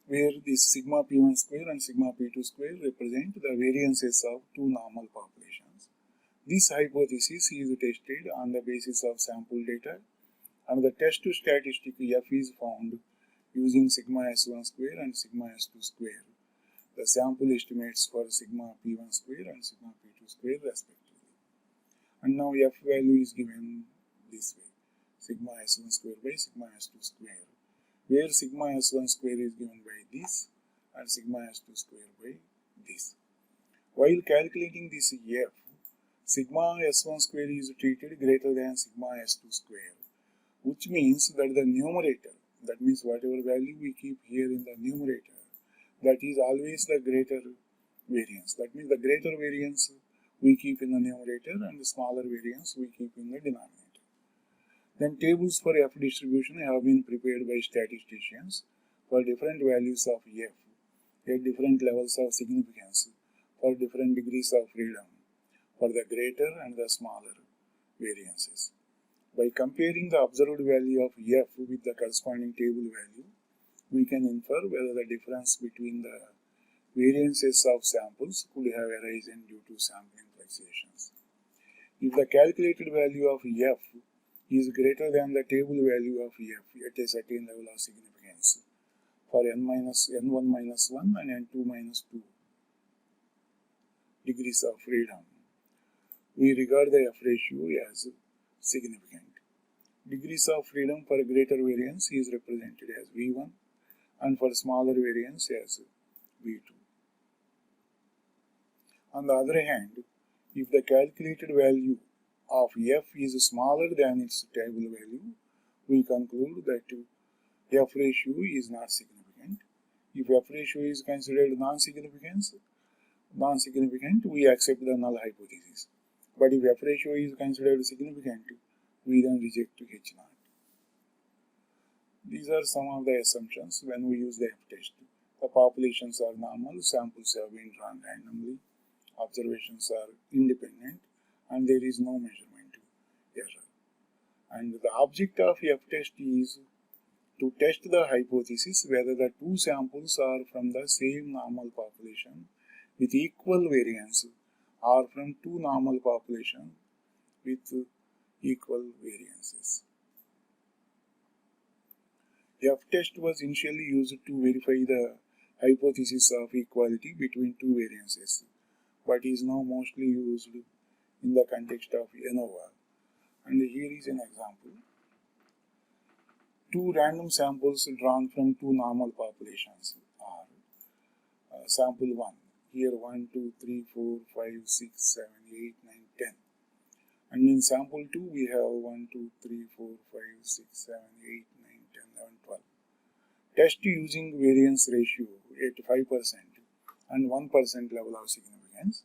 where this sigma p1 square and sigma p2 square represent the variances of two normal populations. This hypothesis is tested on the basis of sample data, and the test statistic F is found using sigma s1 square and sigma s2 square, the sample estimates for sigma p1 square and sigma p2 square respectively. And now F value is given this way. sigma s1 square by sigma s2 square, where sigma s1 square is given by this and sigma s2 square by this. While calculating this f, sigma s1 square is treated greater than sigma s2 square, which means that the numerator, that means whatever value we keep here in the numerator, that is always the greater variance. That means the greater variance we keep in the numerator and the smaller variance we keep in the denominator. Then tables for f distribution have been prepared by statisticians for different values of f at different levels of significance, for different degrees of freedom, for the greater and the smaller variances. By comparing the observed value of f with the corresponding table value, we can infer whether the difference between the variances of samples could have arisen due to sampling fluctuations. If the calculated value of f is greater than the table value of f at a certain level of significance for n1 minus 1 and n2 minus 2 degrees of freedom, we regard the f ratio as significant. Degrees of freedom for greater variance is represented as v1 and for smaller variance as v2. On the other hand, if the calculated value of f is smaller than its table value, we conclude that f ratio is not significant. If f ratio is considered non-significant, we accept the null hypothesis. But if f ratio is considered significant, we then reject H naught. These are some of the assumptions when we use the F test. The populations are normal, samples have been drawn randomly, observations are independent, and there is no measurement error. And the object of F test is to test the hypothesis whether the two samples are from the same normal population with equal variance or from two normal populations with equal variances. F test was initially used to verify the hypothesis of equality between two variances, but is now mostly used in the context of ANOVA. And here is an example. Two random samples drawn from two normal populations are sample 1. Here 1, 2, 3, 4, 5, 6, 7, 8, 9, 10. And in sample 2 we have 1, 2, 3, 4, 5, 6, 7, 8, 9, 10, 11, 12. Test using variance ratio at 5% and 1% level of significance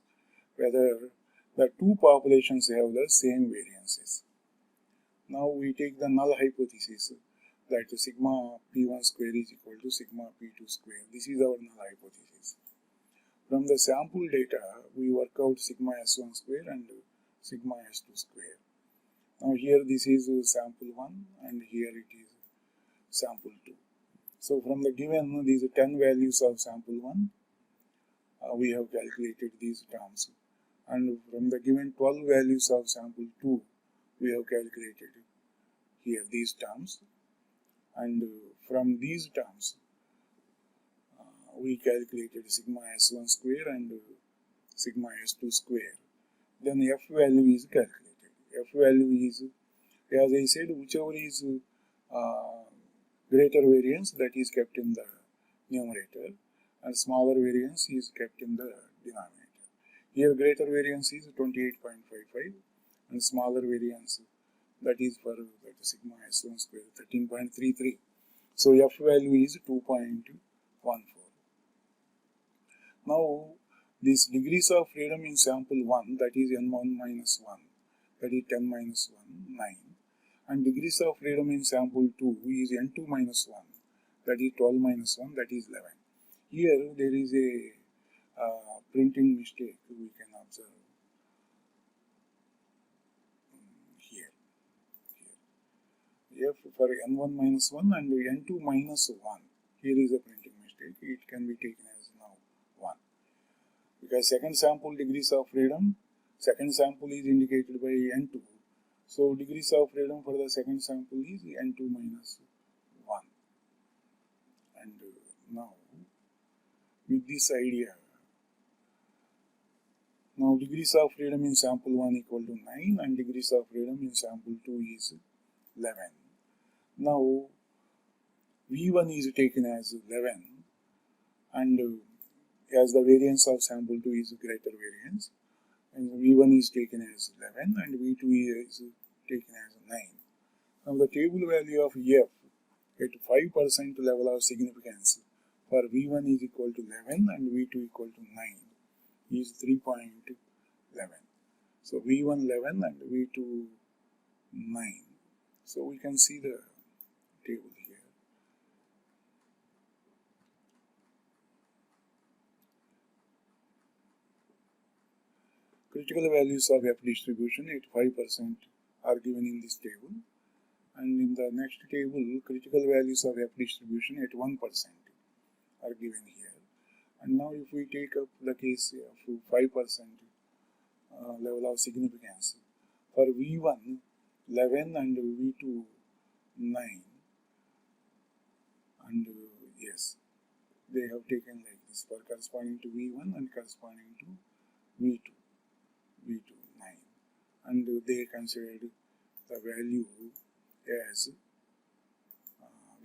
whether the two populations have the same variances. Now we take the null hypothesis that sigma p1 square is equal to sigma p2 square. This is our null hypothesis. From the sample data, we work out sigma s1 square and sigma s2 square. Now here this is sample 1 and here it is sample 2. So from the given these 10 values of sample 1, we have calculated these terms. And from the given 12 values of sample 2, we have calculated here these terms. And from these terms, we calculated sigma s1 square and sigma s2 square. Then f value is calculated. F value is, as I said, whichever is greater variance that is kept in the numerator and smaller variance is kept in the denominator. Here greater variance is 28.55 and smaller variance that is for that sigma s1 square 13.33. So f value is 2.14. Now these degrees of freedom in sample 1, that is n1 minus 1, that is 10 minus 1, 9. And degrees of freedom in sample 2 is n2 minus 1, that is 12 minus 1, that is 11. Here there is a printing mistake we can observe. Here. F for n1 minus 1 and n2 minus 1. Here is a printing mistake. It can be taken as now 1. Because second sample degrees of freedom, second sample is indicated by n2. So degrees of freedom for the second sample is n2 minus 1. And now with this idea, now degrees of freedom in sample 1 equal to 9 and degrees of freedom in sample 2 is 11. Now V1 is taken as 11, and as the variance of sample 2 is greater variance, and V1 is taken as 11 and V2 is taken as 9. Now the table value of F at 5% level of significance for V1 is equal to 11 and V2 equal to 9 is 3.11. So V1 11 and V2 9. So we can see the table here. Critical values of F distribution at 5% are given in this table, and in the next table critical values of F distribution at 1% are given here. And now if we take up the case of 5% level of significance for V1 11 and V2 9, and yes, they have taken like this for corresponding to V1 and corresponding to V2 9, and they considered the value as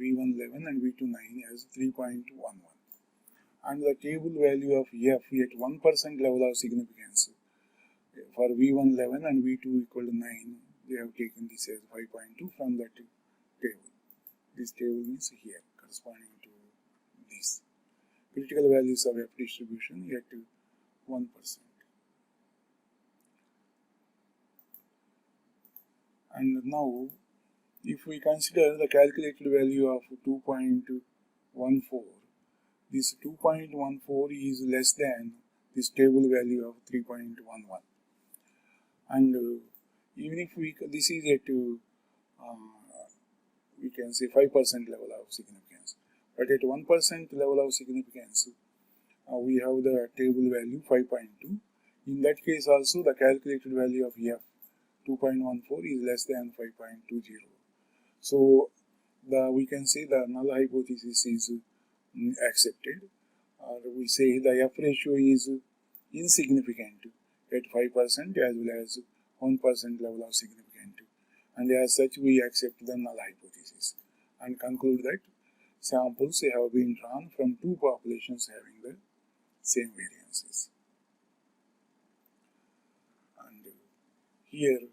V1 11 and V2 9 as 3.11, and the table value of F at 1% level of significance for V1 11 and V2 equal to 9, they have taken this as 5.2 from that table. This table is here corresponding to this. Critical values of F distribution at 1%. And now if we consider the calculated value of 2.14, this 2.14 is less than this table value of 3.11, and even if this is at we can say 5% level of significance, but at 1% level of significance we have the table value 5.2. In that case also the calculated value of F 2.14 is less than 5.20. So we can say the null hypothesis is accepted, or we say the F ratio is insignificant at 5% as well as 1% level of significant, and as such we accept the null hypothesis and conclude that samples have been drawn from two populations having the same variances. And here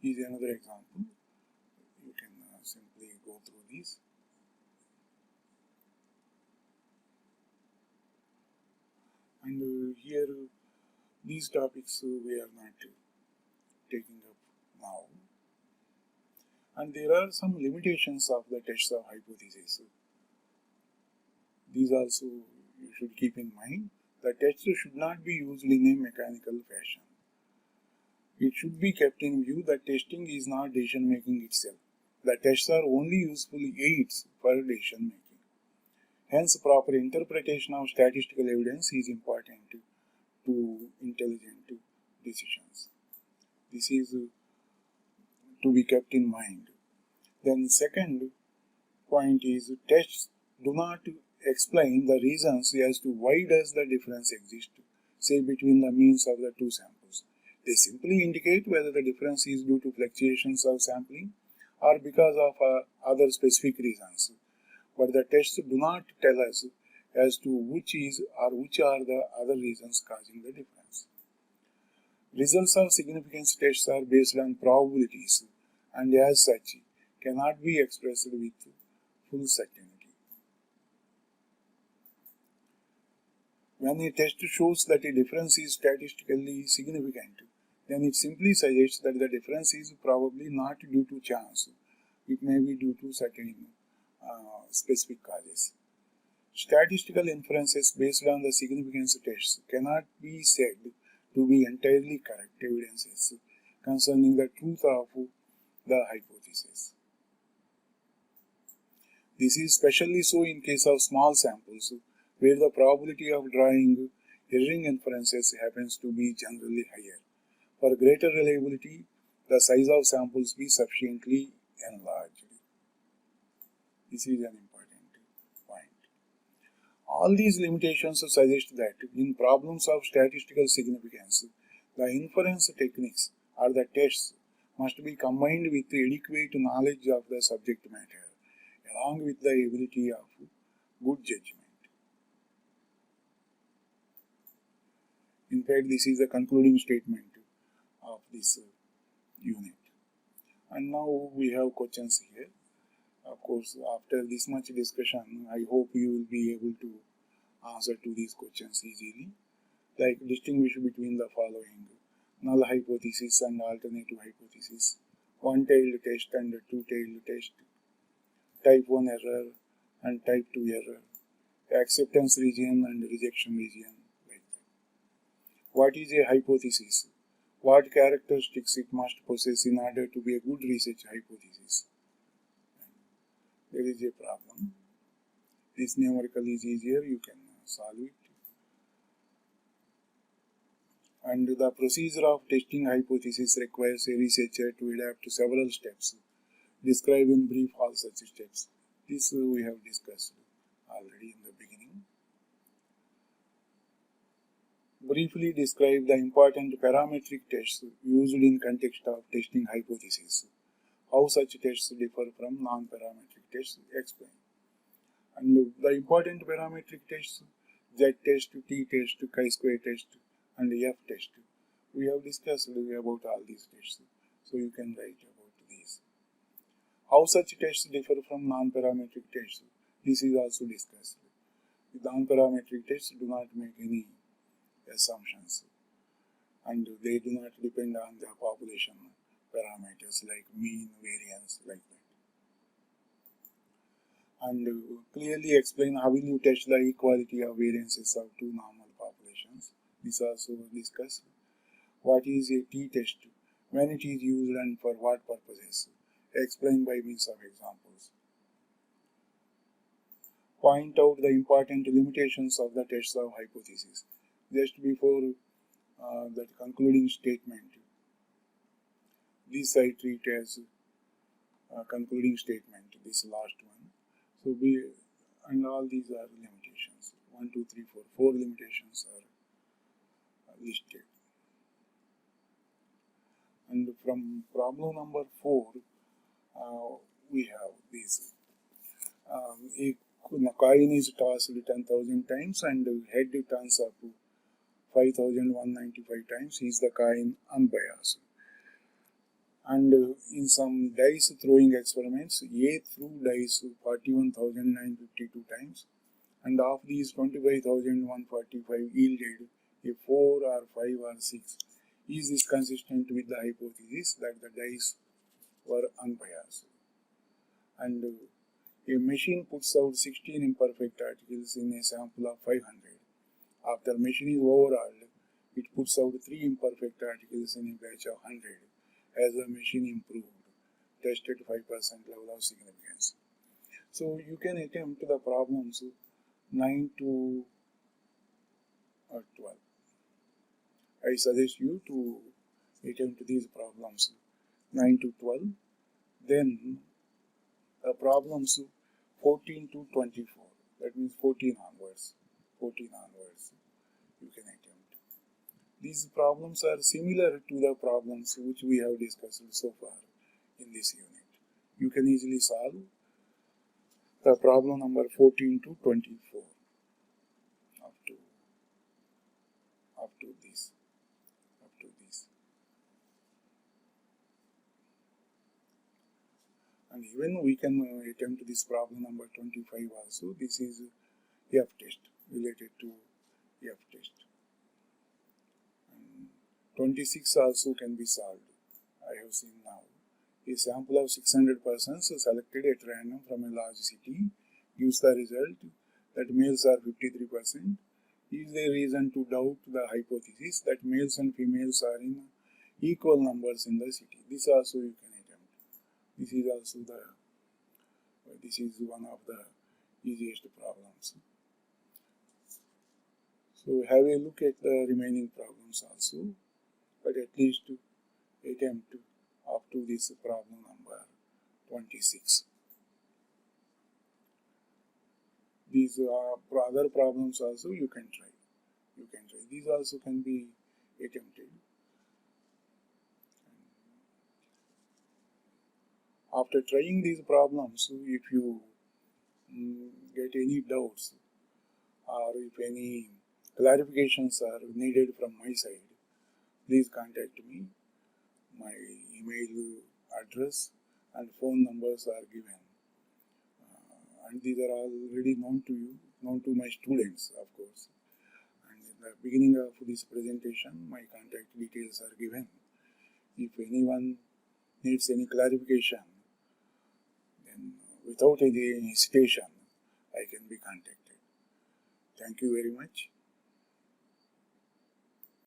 is another example. You can simply go through this. And here these topics we are not taking up now. And there are some limitations of the tests of hypothesis. These also you should keep in mind. The tests should not be used in a mechanical fashion. It should be kept in view that testing is not decision making itself. The tests are only useful aids for decision making. Hence, proper interpretation of statistical evidence is important to intelligent decisions. This is to be kept in mind. Then second point is tests do not explain the reasons as to why does the difference exist, say between the means of the two samples. They simply indicate whether the difference is due to fluctuations of sampling or because of other specific reasons. But the tests do not tell us as to which are the other reasons causing the difference. Results of significance tests are based on probabilities and as such cannot be expressed with full certainty. When a test shows that a difference is statistically significant, then it simply suggests that the difference is probably not due to chance. It may be due to certain specific causes. Statistical inferences based on the significance tests cannot be said to be entirely correct evidences concerning the truth of the hypothesis. This is especially so in case of small samples, where the probability of drawing erring inferences happens to be generally higher. For greater reliability, the size of samples be sufficiently enlarged. This is an important point. All these limitations suggest that in problems of statistical significance, the inference techniques or the tests must be combined with adequate knowledge of the subject matter, along with the ability of good judgment. In fact, this is the concluding statement of this unit. And now we have questions here. Of course, after this much discussion, I hope you will be able to answer to these questions easily. Like distinguish between the following: null hypothesis and alternative hypothesis, one-tailed test and two-tailed test, type 1 error and type 2 error, acceptance region and rejection region. Like that. What is a hypothesis? What characteristics it must possess in order to be a good research hypothesis? There is a problem. This numerical is easier, you can solve it. And the procedure of testing hypothesis requires a researcher to adapt to several steps. Describe in brief all such steps. This we have discussed already in the beginning. Briefly describe the important parametric tests used in context of testing hypothesis. How such tests differ from non-parametric tests, explain. And the important parametric tests, Z test, T test, chi-square test, and F test. We have discussed about all these tests, so you can write about these. How such tests differ from non-parametric tests? This is also discussed. The non-parametric tests do not make any assumptions, and they do not depend on the population parameters like mean, variance, like that. And clearly explain how will you test the equality of variances of two normal populations. This also discussed. What is a t-test? When it is used and for what purposes? Explain by means of examples. Point out the important limitations of the tests of hypothesis. Just before that concluding statement, this I treat as concluding statement, this last one. So and all these are limitations. 1, 2, 3, 4. 4 limitations are listed. And from problem number 4, we have this. A coin is tossed 10,000 times and head turns up 5,195 times. Is the coin unbiased? And in some dice throwing experiments, A threw dice 41,952 times, and of these 25,145 yielded a 4 or 5 or 6. Is this consistent with the hypothesis that the dice were unbiased? And a machine puts out 16 imperfect articles in a sample of 500. After machine is overhauled, it puts out 3 imperfect articles in a batch of 100. As the machine improved, tested 5% level of significance. So you can attempt the problems 9 to 12. I suggest you to attempt these problems 9 to 12. Then the problems 14 to 24. That means 14 onwards. 14 onwards you can attempt. These problems are similar to the problems which we have discussed so far in this unit. You can easily solve the problem number 14 to 24 up to this. And even we can attempt this problem number 25 also. This is F test, related to F test. 26 also can be solved. I have seen now. A sample of 600 persons selected at random from a large city gives the result that males are 53%. Is there reason to doubt the hypothesis that males and females are in equal numbers in the city? This also you can attempt. This is also this is one of the easiest problems. So have a look at the remaining problems also, but at least attempt up to this problem number 26. These are other problems also you can try. These also can be attempted. After trying these problems, if you get any doubts or if any clarifications are needed from my side, please contact me. My email address and phone numbers are given. And these are already known to you, known to my students, of course. And in the beginning of this presentation, my contact details are given. If anyone needs any clarification, then without any hesitation, I can be contacted. Thank you very much.